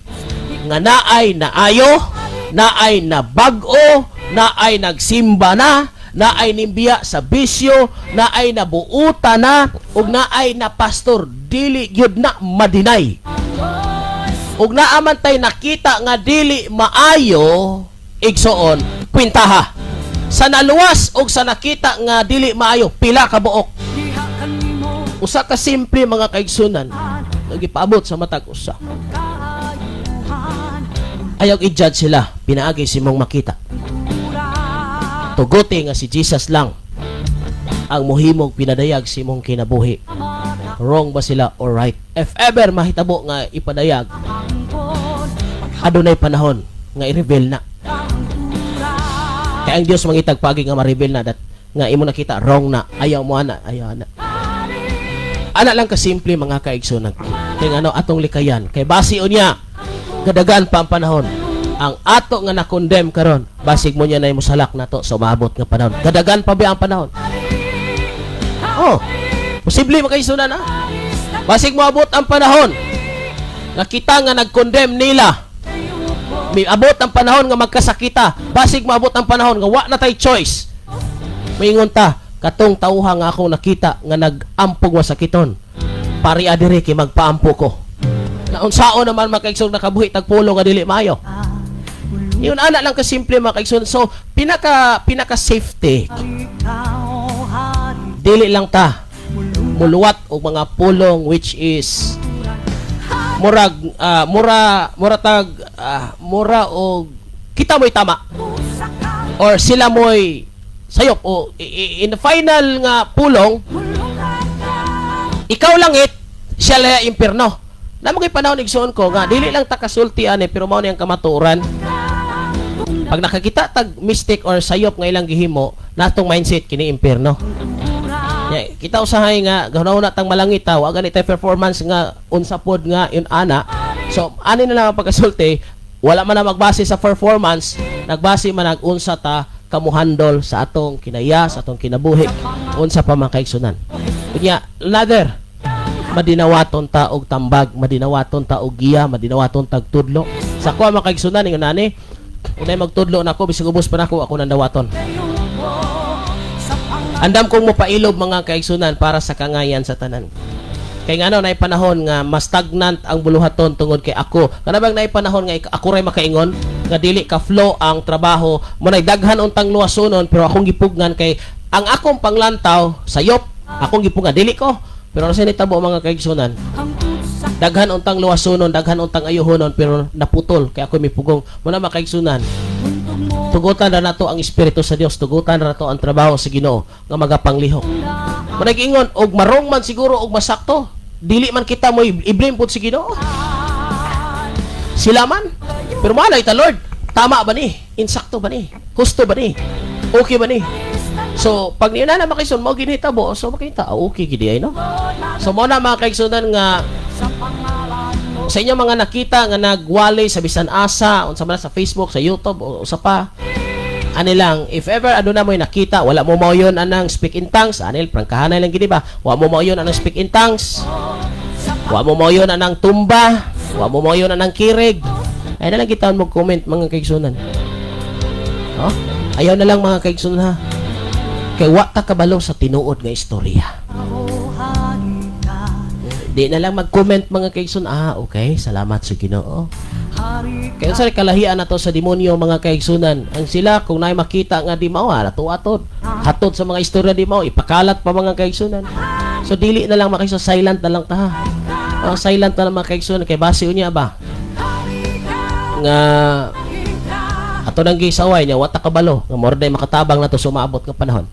nga naay naayo, naay na bag-o, naay nagsimba na, naay nimbiya sa bisyo, naay nabuuta na, ug naay na pastor, dili gyud na madinay. Ug naaman tay nakita nga dili maayo, igsoon kwintaha. Sa naluwas og sa nakita nga dili maayo, pila ka buok. Usa ka simple mga kaigsunan, nagipaabot sa matag usa. Ayaw i-judge sila, pinaagi si mong makita. Tuguti nga si Jesus lang ang muhimog pinadayag si mong kinabuhi. Wrong ba sila or right? If ever mahitabo nga ipadayag, adunay panahon nga i-reveal na. Kaya ang Dios mangitag pagi nga ma-reveal na that nga imo nakita wrong na, ayaw mo ana, ayaw na. Ana lang ka simple mga kaigsunan. Kaya ano atong likayan, kay base unya gadagan pa ang panahon. Ang ato nga na-condemn karon, basig mo niya na musalak na to sa umabot nga panahon. Gadagan pa ba ang panahon? Oh, posible makaisunan ha? Basig mo abot ang panahon, nakita nga nag-condemn nila, may abot ang panahon nga magkasakita, basig mo abot ang panahon nga wa na tay choice. Maingon ta, katong tauha nga akong nakita nga nag-ampog masakiton, pari adiri kay magpaampo ko. Naunsao naman makaigsoon nakabuhi tagpulo nga dili maayo. Yun ana lang ka simple makaigsoon. So pinaka safety, dili lang ta muluwat og mga pulong which is mura og kita mo'y tama or sila mo'y sayop o in the final nga pulong ikaw langit siya laya impierno. Namo kay panahon igsoon ko nga dili lang ta kasulti ani pero mao ni ang kamatuoran. Pag nakakita tag mistake or sayop nga ilang gihimo, natong mindset kini impierno. Kita usahay nga gahuna na tang malangit ta, wa ganit performance nga unsa pod nga yun ana. So ani na lang ang pagkasulti, wala man na magbase sa performance, nagbase man nag unsa ta kamuhandol sa atong kinaya, sa atong kinabuhi, unsa pa man kaigsunan. Kunya ladder, madinawaton ta og tambag, madinawaton ta og giya, madinawaton tag tudlo. Sa ko man kaigsunan ingon nani, unay magtudlo nako bisig ubos pa nako ako nang dawaton. Andam kong mopailob mga kaigsunan para sa kangayan sa tanan. Kay ngano nay panahon nga mas stagnant ang buluhaton tungod kay ako. Kanabang nay panahon nga ako ray makaingon nga dili ka flow ang trabaho, mo nay daghan untang luwasonon pero akong gipugnan kay ang akong panglantaw sayop, akong gipugan dili ko. Pero sa nitabo mga kaigsunan, Daghan untang luwasunon, daghan untang ayuhonon, pero naputol. Kaya ako may pugong. Muna makaigsunan. Tugutan na nato ang Espiritu sa Dios, tugutan na nato ang trabaho sa Ginoo nga magapanglihok. Manag ingon og marong man siguro og masakto, dili man kita mo i-blame pud si Ginoo. Sila man. Pero malay ta Lord, tama ba ni? Insakto ba ni? Husto ba ni? Okay ba ni? So pag niya na makison mo ginhitabo, so makita okay gid ay no. So mo na mga kaigsunan nga sa inyo mga nakita nga nagwali sa bisan asa unsa man sa Facebook, sa YouTube o sa pa ani lang, if ever ano na mo nakita wala mo mao yon anang speak in tongues, anil prangkahanay lang gid ba, wa mo mao yon anang speak in tongues, wa mo mao yon anang tumba, wa mo mao yon anang kirig, ay na lang kita mo comment mga kaigsunan. Oh, ayaw na lang mga kaigsunan ha, kay wa ta kabalo sa tinuod nga istorya. Di na lang mag-comment mga kaigsun. Okay, salamat sa Ginoo. Kaya sa kalahian na to sa demonyo mga kaigsunan, ang sila kung naay makita nga di mao, atod hatod sa mga istorya di mao, ipakalat pa mga kaigsunan. So dili na lang makaiso, silent na lang ta ha. Silent na lang mga kaigsunan kay base unya ba nga ato nang gisaway niya wata kabalo nga morday makatabang na to sumaabot nga panahon.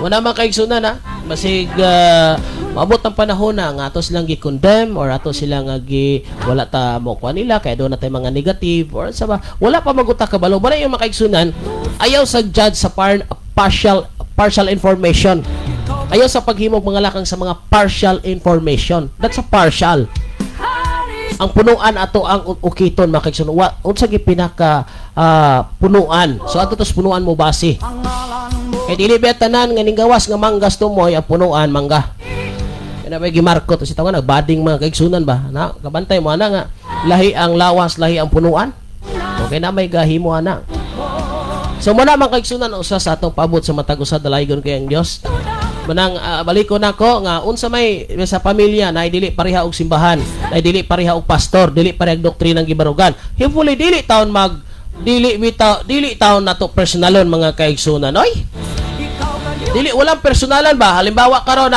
Wala mga kaigsunan ha, basig maabot ang panahon na nga ato silang gi-condemn or ato silang wala ta mo kuha nila kaya doon na tayo mga negative or sa ba wala pa maguta kabalo. Wala yung mga kaigsunan ayaw sa judge sa partial information, ayaw sa paghimog mga lakang sa mga partial information. That's a partial. Ang punuan ato ang ukiton mga kaigsunan, unsa gi pinaka punuan, so ato tos punuan mo base kay dili ba tanan nga ning gawas nga manggas tumoy ang punuan mangga. Kaya may gimarko to si tawa nagbading mga kaigsunan ba na kabantay mo ana nga lahi ang lawas lahi ang punuan, okay na may gahimo ana. So muna mga kaigsunan usa sa atong paabot sa matag usa dalaygon kay ang Dios manang baliko nako nga unsa may sa pamilya na dili pareha og simbahan, na dili pareha og pastor, dili pareha og doktrinang gibarugan, hipuli dili taon mag dili taon nato personalon mga kaigsunan oy. Dili walang personalan ba, halimbawa karon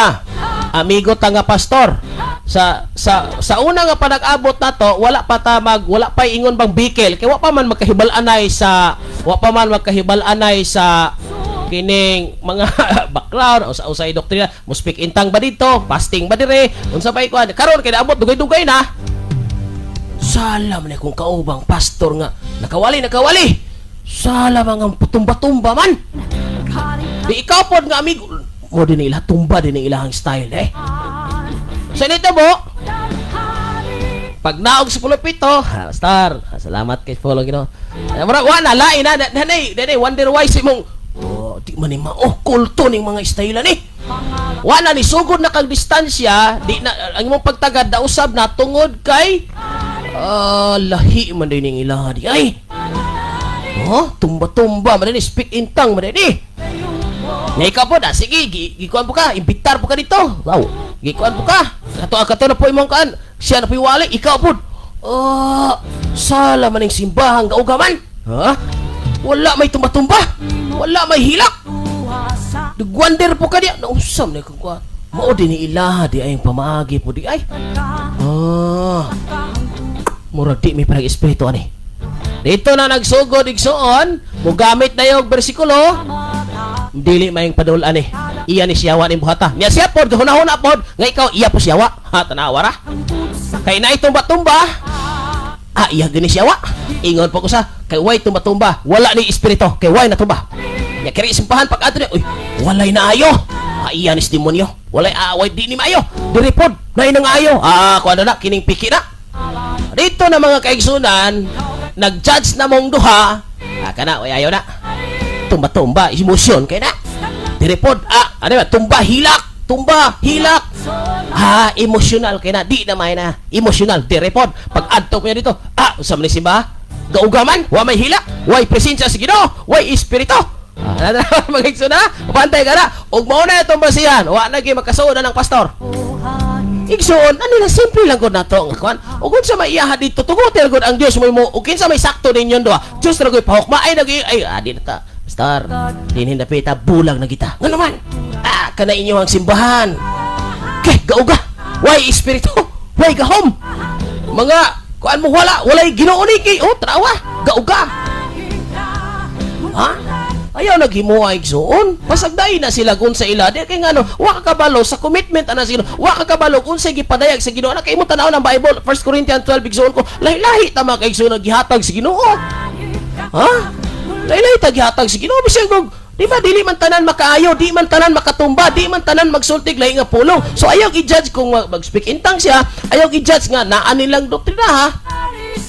amigo ta nga pastor sa una nga panag-abot nato wala pa ingon bang bikel kay wa pa man magkahibal-anay sa kining mga background o sa usay doktrina mo speak in tongue ba dito, fasting ba dire, unsa pa ikuan karon kay naabot dugay-dugay na salam ni kung kaubang pastor nga nakawali salam ang tumba-tumba man. Di ikaw pod nga amigo mo din ila tumba din ilahang style so nito mo pag naog sa pulpito star salamat kay follow Ginoo wala lain na danay wonder why si mong di man ni kulto ning mga style ni wala ni sugod na kag distansya di na ang imong pagtagad da usab na tungod kay lahi man din ning ilaha di ay tumba-tumba man din speak in tongue man din nga ikaw po na, sige, gikuan po ka, imbitar po ka dito. Wow, gikuan po ka. Kato na po imong kaan. Siya na po iwali, ikaw po. Sala man ang simbahang gaugaman. Ha? Wala may tumba-tumba. Wala may hilak. Nagwander po ka diya. Nausam na kung kuha. Mao din ni ilaha di ay pamaagi po di ay. Murag di may parang espiritu ani. Dito na nagsugod igsuon, mugamit na yung bersikulo. Dili mayang padulan ni. Iya ni siyawa ni buhata. Niya siya pod hunahuna pod nga ikaw iya po siyawa. Tanawa ra. Kay na tumba-tumba. Iya gani siyawa. Ingon po ko sa kay way tumba-tumba. Wala ni espiritu kay way na tumba. Nya kiri simpahan pag adto ni. Uy, walay na ayo. Iya ni demonyo. Walay away di ni maayo. Diri pod nay nang ayo. Kuan na kining piki na. Dito na mga kaigsunan, nag-judge na mong duha. Kana way ayo na. Tumba-tumba, emosyon kay na. Direpod, ano ba? Tumba, hilak. Emosyonal kay na. Di na may na. Emosyonal, direpod. Pag adto ko dito, usam ni simba, gaugaman, wa may hilak, way presensya sa Ginoo, way espiritu. Mag-igso na, pantay ka na. Ug mao na itong basihan, wa na gyud makasuod ng pastor. Igsoon, ano na simple lang gud nato nga kuan. Ug unsa may iyaha dito, tugutel gud ang Dios mo. Ug kinsa may sakto ninyo duha. Dios ra gyud pahukma ay di na ta. Star, dinhin na pita, bulang na kita. Nga naman, kana inyo ang simbahan. Kay, gauga, why espiritu? Way gahom. Mga kuan mo walay Ginoo ni kay trawa, gauga. Ha? Ayaw naghimuha igsoon. Pasagday na sila kung sa ila. Di kay ngano, wa ka kabalo sa commitment ana sila. Wa ka kabalo kung sa gipadayag sa Ginoo. Na kay mo tanaw ng Bible, 1 Corinthians 12 igsoon ko. Lahi-lahi tama kay igsoon gihatag sa Ginoo. Ha? Lahi-lahi ta gihatag sa Ginoo bisag og di ba dili man tanan makaayo, di man tanan makatumba, di man tanan magsultig lahi nga pulong. So ayaw i-judge kung mag-speak in tongues siya, ayaw i-judge nga naa nilang doktrina ha.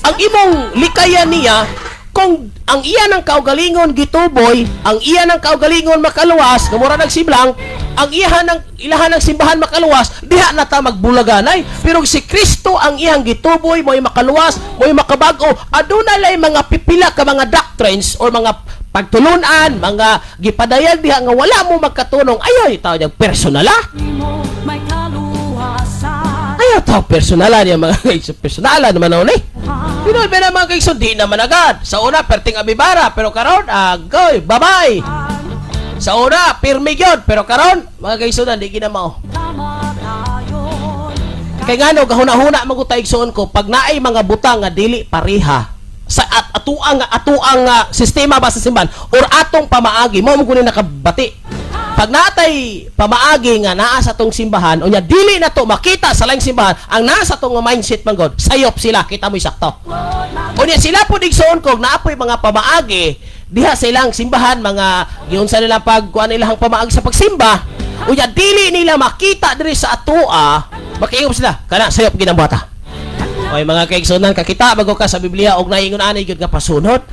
Ang imong likayan niya kung ang iya ng kaugalingon gituboy, ang iya ng kaugalingon makaluwas, gamura nagsiblang, ang ilahan ng simbahan makaluwas, diha na ta magbulaganay. Pero si Kristo ang iyang gituboy, mo'y makaluwas, mo'y makabago, aduna lay mga pipila ka mga doctrines or mga pagtulunan, mga gipadayag diha nga wala mo magkatunong. Ayaw itaw yung personala. May kaluwasan. Ayaw itaw personala niya mga kaiso. Personala naman ako eh. Pinoy ba naman kaiso, di naman agad. Sa una, perting abibara, pero karon agoy, babay. Sa una, pirmi yun, pero karon mga kaiso na, di ginamaw. Kaya nga no, gahuna-huna magutay igsoon ko, pag naay mga butang nga dili pariha, sa atuang sistema ba sa simbahan or atong pamaagi mo kunin nakabati pag natay pamaagi nga naa sa tong simbahan unya dili na to makita sa laing simbahan ang naa sa tong mindset man god sayop sila kita mo sakto unya sila pud igsoon kog naapoy mga pamaagi diha sa ilang simbahan mga giunsa nila pag kuan ilang pamaagi sa pagsimba unya dili nila makita diri sa atua makiingon sila kana sayop gid ang bata. Oy mga kaigsunan, kakita bago ka sa Biblia og naingon anay gyud nga pasunod.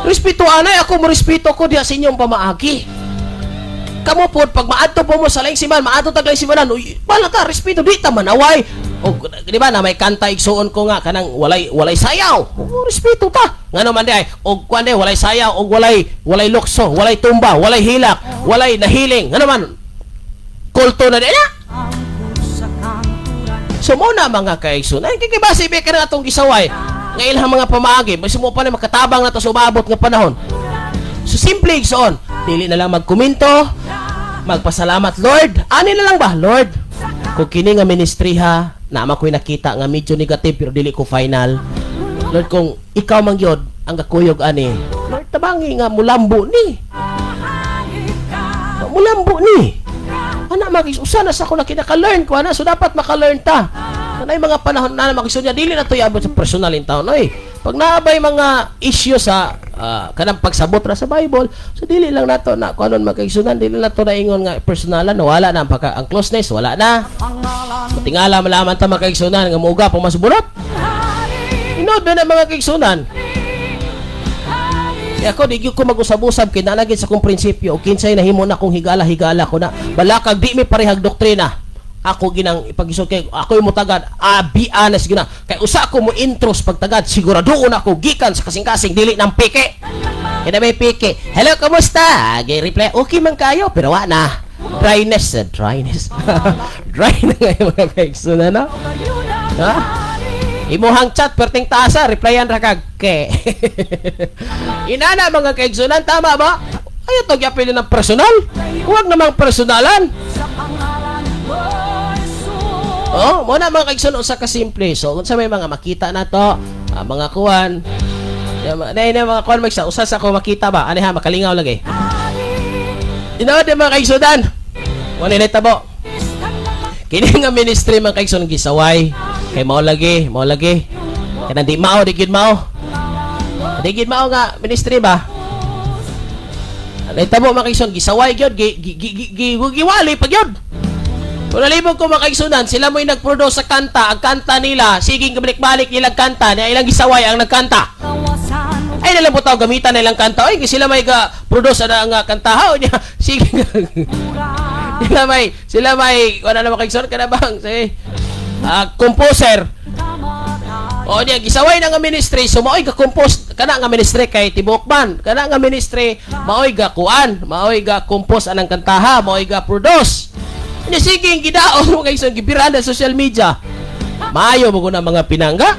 Respeto anay ako mo respeto ko diha sa inyong pamaagi. Kamo pod pag maadto po mo sa laing simbahan, maadto tag laing simbahan, uy, bala ka respeto di ta manaway. Og di ba na may kanta igsuon ko nga kanang walay sayaw. O respeto ta. Ngano man di ay og kuan walay sayaw og walay lukso, walay tumba, walay hilak, walay nahiling. Ngano man kulto na diha. So muna mga kaigsunan, kikibasi ba ka na atong gisaway nga ilang mga pamaagi, basi mo pa na makatabang na to sa umabot nga panahon. So simple igsoon, dili na lang magkomento, magpasalamat Lord. Ani na lang ba, Lord? Kung kini nga ministry ha, naama ko'y nakita nga medyo negative pero dili ko final. Lord, kung ikaw man gyud ang kakuyog ani, Lord, tabangi nga mulambo ni. Mulambo ni. Ana usa na sa ako na kinaka-learn ko ana so dapat maka-learn ta. Kanay mga panahon na makisunya dili na to iabot sa personal in town oy. Pag naabay mga issue sa kanang pagsabot ra sa Bible, so dili lang nato na kuanon magkaigsunan, dili na to na ingon nga personalan, wala na ang closeness, wala na. Tingala malaman ta magkaigsunan nga muuga pa masubulot. Inod na mga kaigsunan. Ako di ko mag-usab-usab kinalagid sa kong prinsipyo o kinsay nahimo na kong higala ko na balakag di mi parehag doktrina ako ginang ipag-isod kay ako yung mutagad be honest gina kay usa ko mo intros pagtagad siguradoon ako gikan sa kasing-kasing dili ng pike kaya may pike hello kamusta reply okay man kayo pero wa na dryness dry na ngayon mga kaigsunan no ha imuhang chat perting taasa replyan ra kag ke inana mga kaigsunan tama ba ayo to gyapil ng personal huwag namang personalan oh mo na mga kaigsunan usa ka simple so unsa may mga makita na to mga kuwan na mga kuwan magsa usa sa ko makita ba ani ha makalingaw lagi inawad mga kaigsunan wala nila tabo kini nga ministry mga kaigsunan gisaway kay mao lagi kaya di mao di gid mao nga ministry ba nahitabo mga kaigsunan gisaway gyud giwali pag yun kung nalibog ko mga kaigsunan sila mo'y nagproduce sa kanta ang kanta nila sige balik-balik nilang kanta na ilang gisaway ang nagkanta ay nalang po tao gamitan nilang kanta ay sila may produce na ang kantahaw niya sige sila may wala na mga kaigsunan ka na bang sige composer o niya gisaway na nga ministry so maoy ga compose kana nga ministry kay tibokban kana nga ministry maoy ga kuan maoy ga compose anang kantaha maoy ga produce niya sige gidaon mo guys gibirada sa social media maayo mo na mga pinangga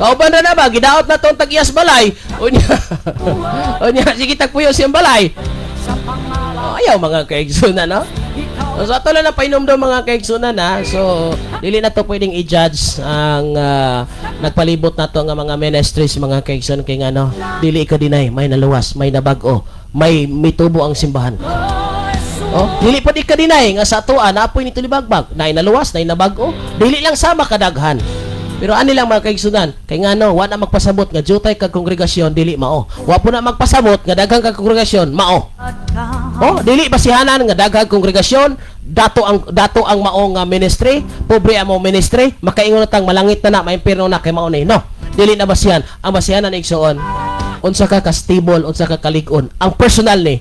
kauban na ba gidaot na tong tag-iyas balay o niya sige tagpuyo siyang balay ayaw mga kaigsunan no So ato lang na painom daw mga kaigsunan ha. So dili na to pwedeng i-judge ang nagpalibot na to nga mga ministries mga kaigsunan kay ngano dili ka dinay may naluwas, may nabag-o, may mitubo ang simbahan. Oh, dili pa di ka dinay nga sa atoa naapoy nito libagbag, nay naluwas, nay nabag-o, dili lang sama kadaghan. Pero ani lang mga kaigsunan, kay ngano wa na magpasabot nga jutay kag kongregasyon dili mao. Wa po na magpasabot nga daghang kag kongregasyon mao. Oh, dili basihanan nga daghang kongregasyon, dato ang mao nga ministry, pobre ang mao ministry, makaingon tang malangit na maimpierno na kay mao ni. No, dili na basihan. Ang basihanan igsoon, unsa ka stable, unsa ka kalig-on. Ang personal ni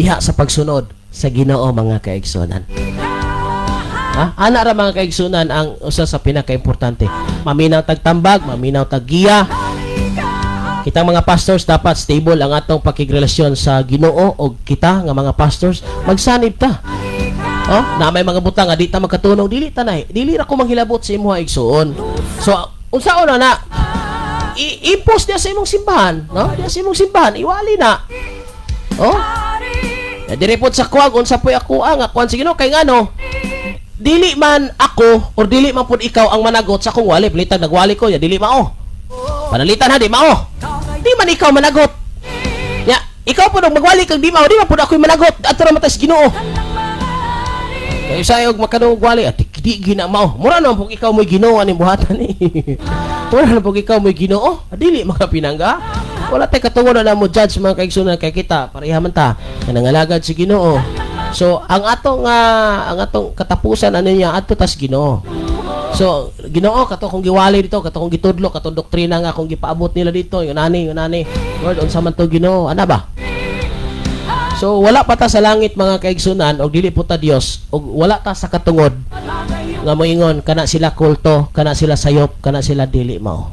diha sa pagsunod sa Ginoo mga kaigsunan. Ha? Ana ra mga kaigsunan ang usa sa pinakaimportante. Maminaw tagtambag, maminaw taggiya. Kitang mga pastors dapat stable ang atong pakigrelasyon sa Ginoo o kita nga mga pastors magsanib ta. Oh, na may mga butang nga di ta magkatunog dili tanay. Dili ra ko manghilabot sa imong igsuon. So unsaon na i-post niya sa imong simbahan, no? Diya sa imong simbahan iwali na. Oh. Dire pod sa kuwag unsa poy ako nga kuan sa Ginoo kay ngano dili man ako or dili man pud ikaw ang managot sa akong wali palitag nagwali ko ya dili mao panalitan ha di mao di man ikaw managot ya ikaw pud magwali kag di mao di man pud ako managot adto ra matas Ginoo kay sayog makadung gwali at di gina mao mura na pug ikaw moy Ginoo ani buhatan ni mura na pug ikaw moy Ginoo dili makapinangga wala tay katungod na mo judge mga kaigsunan kay kita pareha man ta nangalagad si Ginoo. So ang atong katapusan ano niya adto tas Ginoo. So Ginoo kato kung giwali dito, kato kung gitudlo, katong doktrina nga kung gipaabot nila dito, yun ani. Lord unsa man to Ginoo, ana ba? So wala pa ta sa langit mga kaigsunan og dili po ta Dios og wala ta sa katungod nga moingon kana sila kulto, kana sila sayop, kana sila dili mao.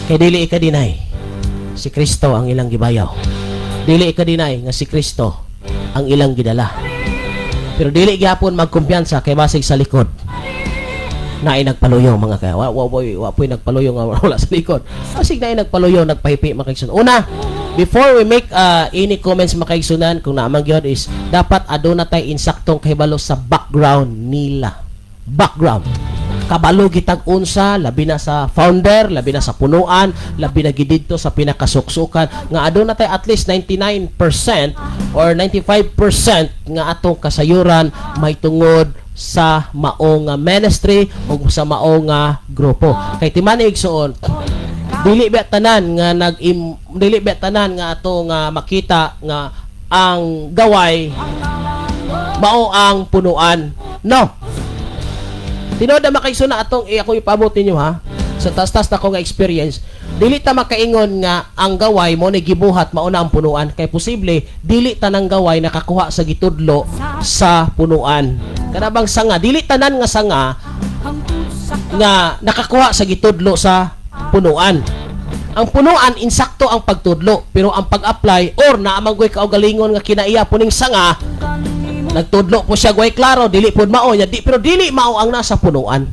Kay dili ka dinay si Kristo ang ilang gibayaw. Dili ka dinay nga si Kristo ang ilang gidala. Pero dili gyapon magkumpiyansa kay basig sa likod. Naay nagpaluyo mga kaya. Wa po'y nagpaluyo nga wala sa likod. Basig naay nagpaluyo, nagpahipi mga kaigsunan. Una, before we make any comments mga kaigsunan kung naamang gyud is dapat aduna tay insaktong kahibalo sa background nila. Background. Kabalo gitag unsa labi na sa founder, labi na sa punuan, labi na gididto sa pinakasuksukan nga aduna tay at least 99% or 95% nga atong kasayuran may tungod sa mao nga ministry o sa mao nga grupo. Kay timani igsoon dili ba tanan nga ato nga makita nga ang gaway mao ang punuan. No. Tinod na makaisuna atong ako ipabot ninyo ha. Sa tas-tas na ko nga experience, dili ta makaingon nga ang gaway mo ni gibuhat mao na ang punuan kay posible dili tanang gaway nakakuha sa gitudlo sa punuan. Kanabang sanga, dili tanan nga sanga nga nakakuha sa gitudlo sa punuan. Ang punuan insakto ang pagtudlo pero ang pag-apply or naamanggoy kaugalingon nga kinaiya puning sanga nagtudlo po siya guay klaro dili pud mao nya pero dili mao ang nasa punuan.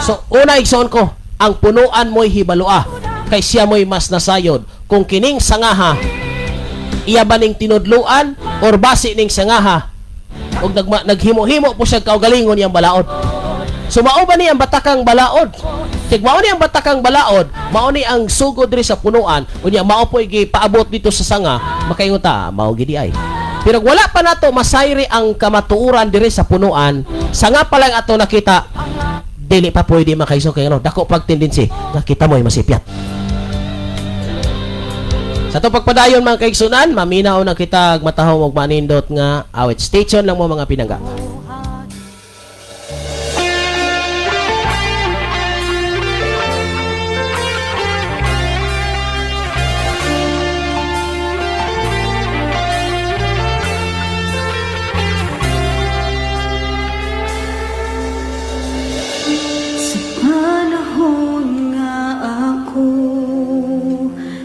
So una igsoon ko ang punuan mo'y hibalua kay siya mo'y mas nasayod kung kining sangaha iya ba ning tinudluan or basi ning sangaha og naghimo-himo po siya kaugalingon yang balaod. So mao ba ni ang batakang balaod? Mao ni ang batakang balaod, mao ni ang sugod diri sa punuan unya mao po'y gipaabot dito sa sanga makaingon ta mao gidi ay. Pero wala pa nato masayri ang kamatuuran diri sa punuan. Sanga pa lang ato nakita dili pa pwede makaiso kay ano dako pag tendency nga kita mo'y masipyat. Sa to pagpadayon mga kaigsunan, maminaw na kita matahong og manindot nga awit station lang mo mga pinangga.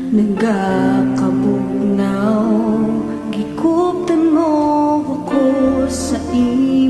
Nagakabugnaw, gikuptan mo ako sa iyo.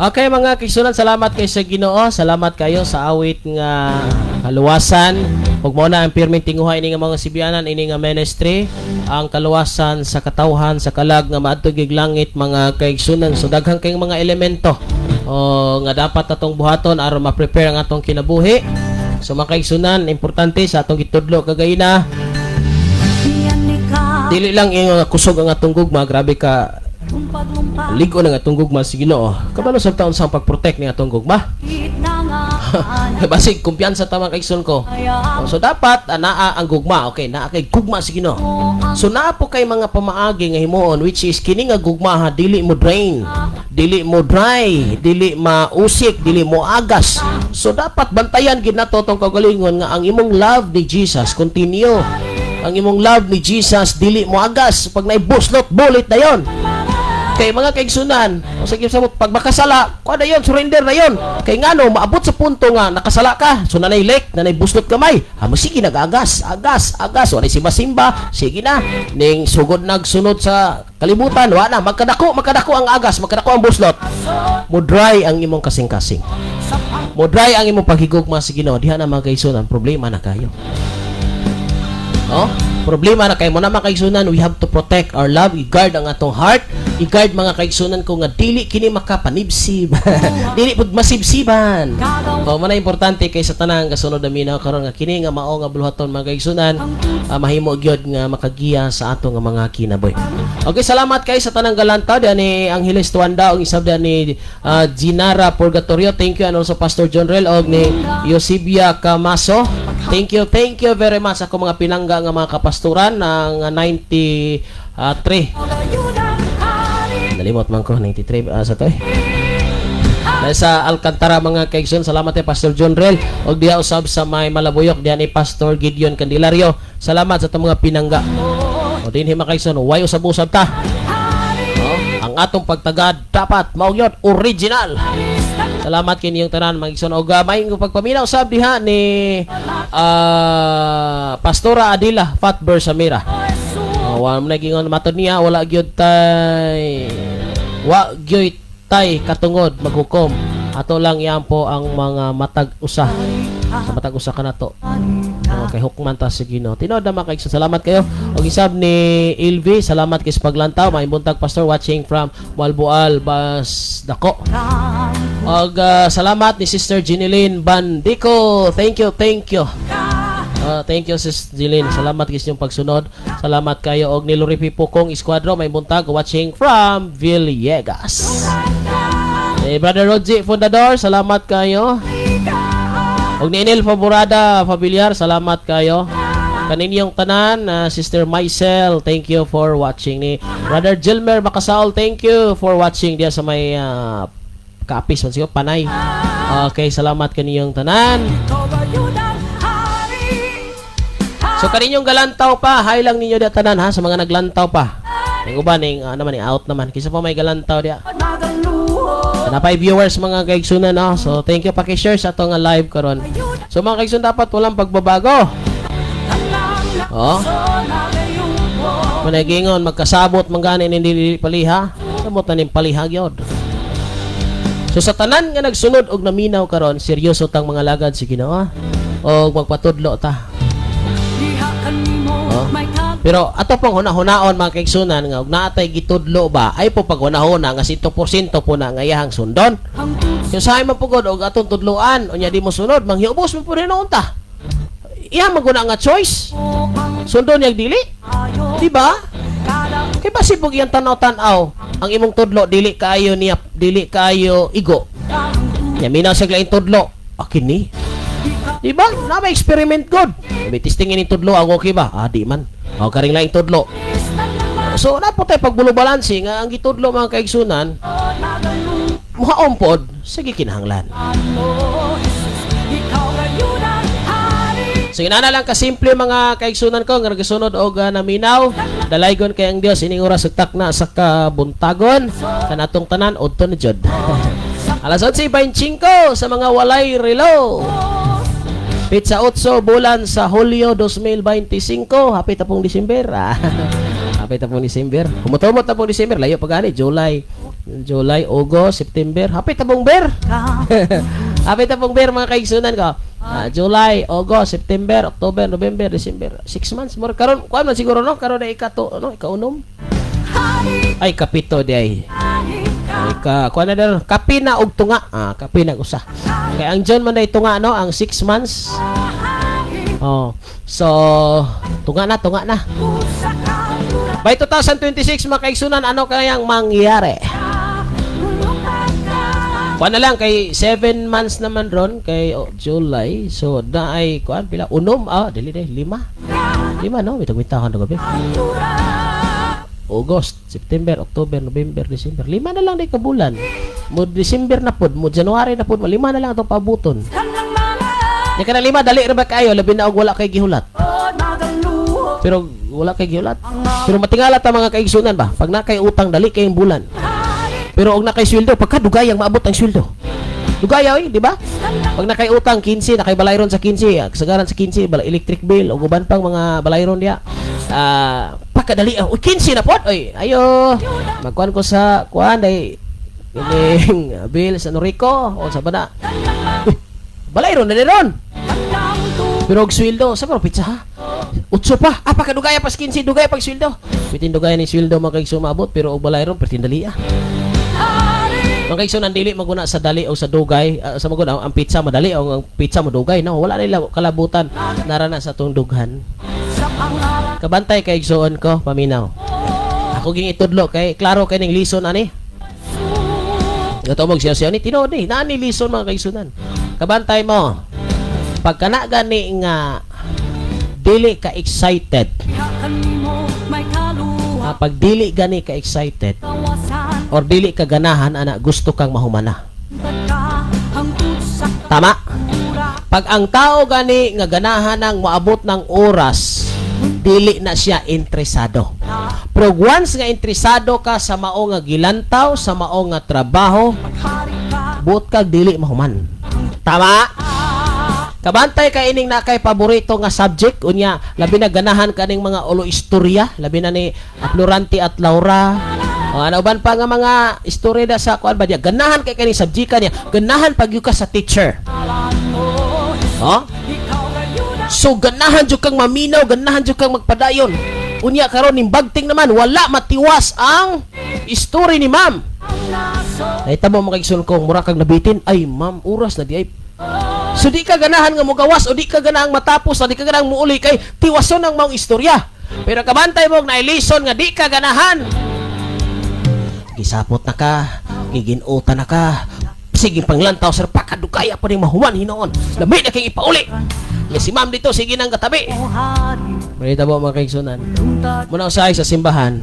Okay mga kaigsunan, salamat kayo sa Ginoo. Salamat kayo sa awit nga kaluwasan. Ug mao na ang pirming tinguha ini nga mga sibianan, ini nga ministry, ang kaluwasan sa katawhan sa kalag nga maadto gig langit mga kaigsunan. So daghang kayong mga elemento nga dapat atong buhaton aron ma-prepare ang atong kinabuhi. So mga kaigsunan, importante sa atong gitudlo kagayina. Dili lang yung kusog ang atong gugma, grabe ka ligo na nga atong gugma si Ginoo. Kabalo sa taon sa pag-protect ni atong gugma. Basig kumpiyansa tama kay son ko. So dapat naa ang gugma, okay, naa kay gugma si Ginoo. So naa po kay mga pamaagi nga himuon which is kini nga gugma ha, dili mo drain, dili mo dry, dili mausik, dili mo agas. So dapat bantayan gid nato tong kagalingon nga ang imong love ni Jesus continue. Ang imong love ni Jesus dili mo agas. Pag naibuslot bullet na yon. Kay mga kaigsunan, o sige sa pag makasala, kuha na yun, surrender na yun. Kay ngano, maabot sa punto nga, nakasala ka, so nanay lek, nanay buslot kamay, sige nag-agas, agas, wala simba-simba, sige na, ning sugod nagsunod sa kalibutan, wala na, magkadako ang agas, magkadako ang buslot. Mo dry ang imong kasing-kasing. Mo dry ang imong paghigugma sa Ginoo, diha na mga kaigsunan, problema na kayo. Problema na kayo mo na mga kaigsunan, we have to protect our love, i-guard ang atong heart, i-guard mga kaigsunan ko nga dili kini makapanibsib. Dili pud masibsiban. Mana importante kay sa tanang kasunod na minaw karon nga kini nga mao nga buluhaton mga kaigsunan, mahimo gyud nga makagiya sa ato nga mga kinabuhi. Okay, salamat kay sa tanang galantaw ni Angeles Tuanda ug isab ni Ginara Purgatorio. Thank you and also Pastor John Rel og ni Yosibia Camaso. Thank you very much ako mga pinangga nga mga kapastoran ng 93. Nalimot man ko 93 sa to Nasa Alcantara mga kaigsoon. Salamat kay Pastor John Rel og diha usab sa may Malabuyok diha ni Pastor Gideon Candelario. Salamat sa itong mga pinangga. O dinhi mga kaigsoon, way usab-usab ta. Ang atong pagtagad dapat mao gyud original. Salamat kini yung tanan mga igsoon og may pagpaminaw usab diha ni Pastora Adila Fatber Samira. Wala mo naging matod niya, wala gyud tay katungod maghukom. Ato lang yan po ang mga matag usa. Sa matag usa ka nato. Kay hukman ta si Ginoo. Tinod na mga kaigsoon. Salamat kayo. Og isab ni Ilvi, salamat kay sa paglantaw. Maibuntag Pastor watching from Malbual, Basdako. Og salamat ni Sister Jeneline Bandico. Thank you. Thank you Sis Jeline. Salamat kay inyong pagsunod. Salamat kayo og ni Loripi Pukong Esquadro may buntag watching from Villegas. Brother Rodji Fundador, salamat kayo. Og ni Enel Favorada Familiar, salamat kayo. Kaninyong tanan, Sister Maisel, thank you for watching. Ni Brother Gilmer Makasaol, thank you for watching dia sa may kaapis man siyo panay. Okay, salamat kaninyong tanan. So kaninyong galantaw pa, hi lang ninyo dia tanan ha sa mga naglantaw pa. Ning uban ning naman ni out naman kisa pa may galantaw dia. Napay viewers mga kaigsunan no. So thank you pa kay-share sa atong live karon. So mga kaigsunan dapat walang pagbabago. Managingon magkasabot mangani ni paliha. Samot na ning paliha gyud. So sa tanan nga nagsunod og naminaw karon, seryoso tang mga lagad si Ginoo. Og magpatudlo ta. Pero ato pong hunahunaon mga kaigsunan nga og naatay gitudlo ba ay po pag hunahuna nga 100% po na nga iyahang sundon. Kung sahay man pugod og atong tudloan unya di mo sunod manghiubos mo po rin ta. Iya maguna nga choice. Sundon yang dili. Di ba? Kay basi pug iyang tanaw-tanaw ang imong tudlo dili kaayo niya, dili kaayo igo. Ya minaw sa lain tudlo. Akin ni. Di ba? Na may experiment god. May testingin ni tudlo ang okay ba? Di man. Karing laing tudlo. So na po tayo pagbulubalansi nga ang gitudlo mga kaigsunan muhaompod sige kinahanglan. Sige na lang kasimple mga kaigsunan ko nga nagasunod og naminaw dalaygon kay ang Dios ining oras ugtak na sa kabuntagon kanatong tanan udto na jud. Alas 11:25 sa mga walay relo. Pizza 8 bulan sa Hulyo 2025. Hapit na pong Disyember. Hapit na pong Disyember. Kumutumot na pong Disyember. Layo pa gani. July. July, August, September. Hapit na bomber. Hapit na bomber mga kaigsunan ko. July, August, September, October, November, December. 6 months more. Karon, kuan man siguro no? Karon na ikato, no? Ikaunom. Ay, kapito di ay. Kuan na daw. Kapi na og tunga. Kapi na usa. Kaya ang John man na tunga, no? Ang 6 months. Oh. So, tunga na. By 2026, mga kaigsunan, ano kayang mangyari? Kuan na lang, kay 7 months naman ron, kay July. So, na ay, kuan, pila? Unom? Dili, 5. 5, no? Mitag-mitahan na gabi. August, September, October, November, December. 5 na lang di kabulan. Mo December na pod, mo January na pod, 5 na lang itong pabuton. Yung ka na 5, dali rin ba kayo? Labi na og wala kay gihulat. Pero wala kay gihulat. Pero matingalat ang mga kaigsunan ba? Pag na kay utang, dali kayong bulan. Pero og na kay sweldo, pagka dugayang maabot ang sweldo. Dugayaw di ba? Pag na kay utang 15, na kay balayron sa 15, kasagaran sa 15, electric bill o uban pang mga balayron diya. Pagkadali, 15 na pod. Oy, ayo. Magkuan ko sa kuan day ining bill sa Norico o sa bana. Balayron na ron. Pero og sweldo, sa pero pizza ha? 8 pa. Pagkadugaya pas 15, dugay pag sweldo. Pitin dugay ni sweldo mga kay sumabot pero og balayron pertindali Mga kaigsunan, dili maguna sa dali o sa dugay. Sa maguna, ang pizza madali o ang pizza madugay. No? Wala nila kalabutan. Narana sa itong dughan. Kabantay kaigsuon ko, paminaw. Ako ging itudlo kay klaro kay ning lison ani. Gatomog siya ni tinuod ni. Nani lison mga kaigsunan. Kabantay mo. Pagka na gani nga dili ka excited. Pag dili gani ka excited or dili ka ganahan ana gusto kang mahumana. Tama? Pag ang tao gani nga ganahan ng maabot ng oras, dili na siya interesado. Pero once nga interesado ka sa mao nga gilantaw, sa mao nga trabaho, buot kag dili mahuman. Tama? Kabantay ka ining na kay paborito nga subject unya labi na ganahan kaning mga ulo istorya labi na ni Florante at Laura ano ban pa nga mga istorya da sa kuan ba dia ganahan kay kaning subject niya ganahan pag ka sa teacher so ganahan jud kang maminaw ganahan jud kang magpadayon unya karon nimbagting naman wala matiwas ang story ni ma'am ay tamo makigsul ko mura kang nabitin ay ma'am oras na di ay so di ka ganahan nga mugawas o di ka ganahang matapos o di ka ganahang muuli kay tiwason ang maong istorya. Pero kabantay mo na ilison nga di ka ganahan. Gisapot na ka, giginuta na ka. Sige panglantaw sir pakadukaya pa ning mahuman hinoon. Labi na kay ipauli. May si ma'am dito sige nang katabi. Malita mo mga kaigsunan. Muna usahay sa simbahan.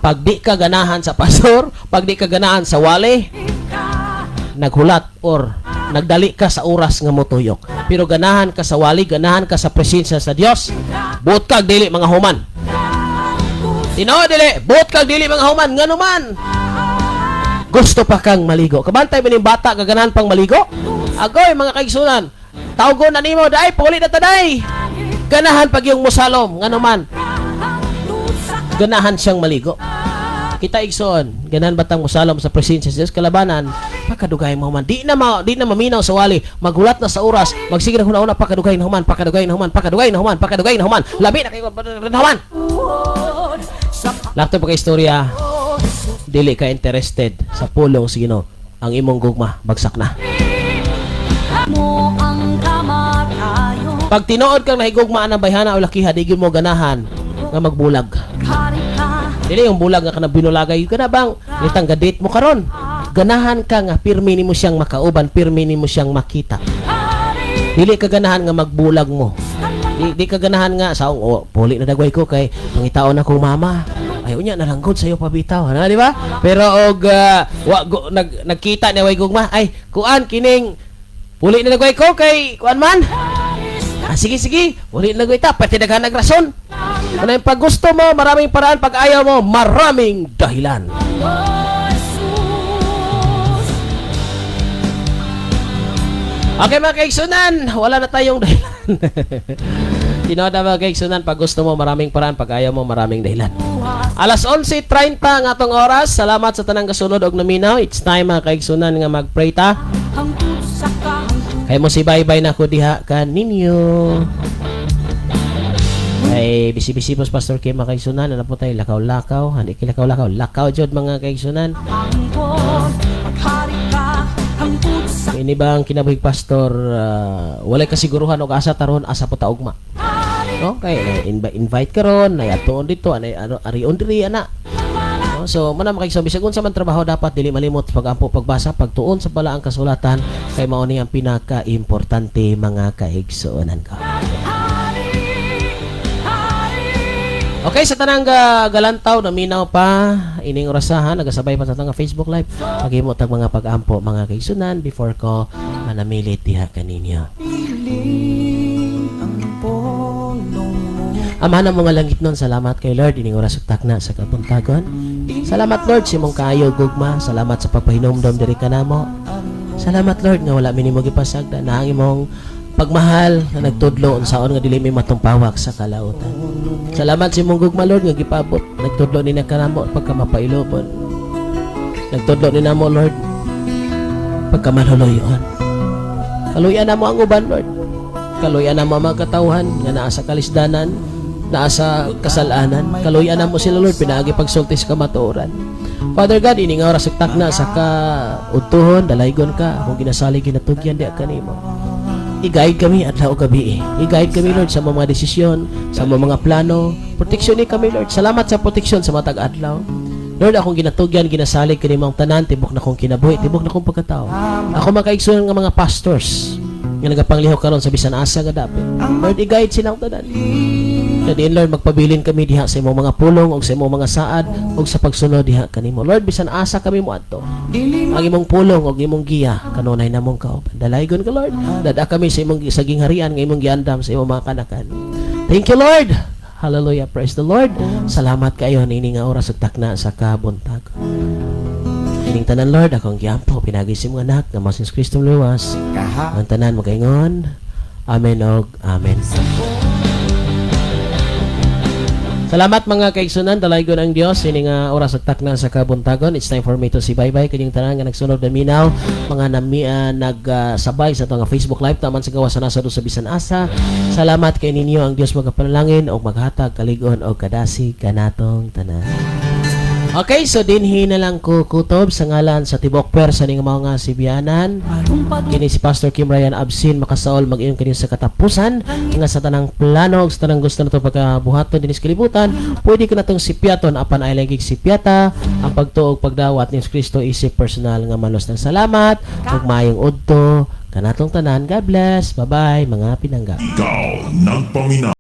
Pag di ka ganahan sa pastor, pag di ka ganahan sa wali, naghulat or nagdali ka sa oras nga motuyok. Pero ganahan ka sa wali, ganahan ka sa presensya sa Dios. Buot kag dili mga human. Tinood dili, buot kag dili mga human nganuman. Gusto pa kang maligo. Kabantay ba ning bata gaganahan pang maligo? Agoy mga kaigsunan. Tawgon na nimo dai puli na taday. Ganahan pag yung musalom nganuman. Ganahan siyang maligo. Kita igsoon, ganahan batang musalom sa presensya sa Dios kalabanan, pakadugay mo man. Di na maminaw sa wali, maghulat na sa oras, magsige na una pakadugay na human. Labi na kayo human. Lakto pa kay istorya, dili ka interested sa pulong sa Ginoo. Ang imong gugma bagsak na. Pag tinuod kang nahigugmaan ng bayhana o lakiha, di gyud mo ganahan nga magbulag. Dili yung bulag nga kanang binulagay ka na bang litang gadate mo karon. Ganahan ka nga pirmi nimo siyang makauban, pirmi nimo siyang makita. Dili ka ganahan nga magbulag mo. Di ka ganahan nga sa puli na dagway ko kay pangitaon ako mama. Ay unya na lang gud sayo pabitaw, na di ba? Pero og nagkita ni way gugma, ay kuan kining puli na dagway ko kay kuan man. Sige, puli na dagway ta, pati daghan nagrason. Kung yung pag gusto mo, maraming paraan. Pag ayaw mo, maraming dahilan. Okay mga kaigsunan, wala na tayong dahilan. Tinood na mga kaigsunan, pag gusto mo maraming paraan, pag ayaw mo maraming dahilan. Alas 11:30 nga atong oras. Salamat sa tanang kasunod og naminaw. It's time mga kaigsunan nga mag-pray ta. Hangtod sa kahangtod. Kay mo si bye-bye na ko diha kaninyo. Ay bisi-bisi pos Pastor Kim mga kaigsunan, ano po tayo lakaw-lakaw, hindi kilakaw-lakaw, lakaw jud mga kaigsunan. Hangtod, maghari ka, hangtod sa Ini bang kinabuhig pastor, walay kasiguruhan og asa taron asa po taugma. No, kay invite ka ron, ay atuon dito, anay ano arion diri ana. No, so man makig bisag unsa man trabaho dapat dili malimot pagampo pagbasa pagtuon sa pala ang kasulatan kay mao ni ang pinaka-importante mga kaigsuonan ka. Okay, sa tanang galantaw naminaw pa ining orasahan nagasabay pa sa tanga Facebook live. Paghimo tag mga pag-ampo mga kaigsunan before ko manamilit diha kaninyo. Amahan ang mga langit nun, salamat kay Lord ining oras ug takna sa kabuntagon. Salamat Lord sa imong kaayo gugma, salamat sa pagpahinomdom diri kanamo. Salamat Lord nga wala minimo gipasagda na ang imong pagmahal na nagtudlo unsaon nga dili may matumpawak sa kalautan. Salamat sa imong gugma Lord nga gipabot, nagtudlo ni kanamo pagka mapailobon. Nagtudlo ni namo Lord pagka manhuloyon. Kaluyan namo ang uban Lord. Kaluyan namo ang mga katawhan nga naa sa kalisdanan, naa sa kasalanan. Kaluyan namo sila Lord pinaagi pagsulti sa kamatuoran. Father God, ini nga oras takna sa kautuhon, dalaygon ka, kung ginasali ginatugyan di kanimo. I-guide kami adlaw o gabi. I-guide kami Lord sa mga desisyon, sa mga plano. Proteksyon ni kami Lord. Salamat sa proteksyon sa matag adlaw. Lord, akong ginatugyan, ginasalig kanimong tanan, tibok na kong kinabuhi, tibok na kong pagkatao. Ako makaigsunan nga mga pastors nga nagapanglihok karon sa bisan asa nga dapit. Lord, i-guide silang tanan. Kadiin Lord, magpabilin kami diha sa imong mga pulong o sa imong mga saad o sa pagsunod diha kanimo. Lord, bisan asa kami mo adto. Ang imong pulong o imong giya kanunay namong kauban. Dalaygon ka Lord. Dada kami sa imong saging harian nga imong giandam sa imong mga kanakan. Thank you Lord. Hallelujah. Praise the Lord. Salamat kayo nini nga oras ug takna sa kabuntagon. Ining tanan Lord, akong giampo pinagi sa imong anak nga mao si Kristo luwas. Ang tanan magaingon. Amen og amen. Salamat mga kaigsunan, dalaygon ang Dios ini nga oras ug takna sa kabuntagon. It's time for me to say bye-bye kanyang tanan nga nagsunod na minaw, mga nagsabay sa nga Facebook live taman sa gawas sa nasa do sa bisan asa. Salamat kay ninyo ang Dios magapanalangin og maghatag kaligon og kadasi kanatong tanan. Okay, so dinhi na lang ko kutob sa ngalan sa tibok pwersa ning mga sibianan. Kini si Pastor Kim Ryan Absin makasaol mag-iyon kini sa katapusan nga sa tanang plano ug sa tanang gusto nato pagkabuhaton dinis kalibutan. Pwede ka natong sipiaton apan ay lagig sipiata ang pagtuog pagdawat ni Kristo isip personal nga malos ng salamat ug maayong udto kanatong tanan. God bless. Bye-bye mga pinangga. Ikaw ng Panginoon.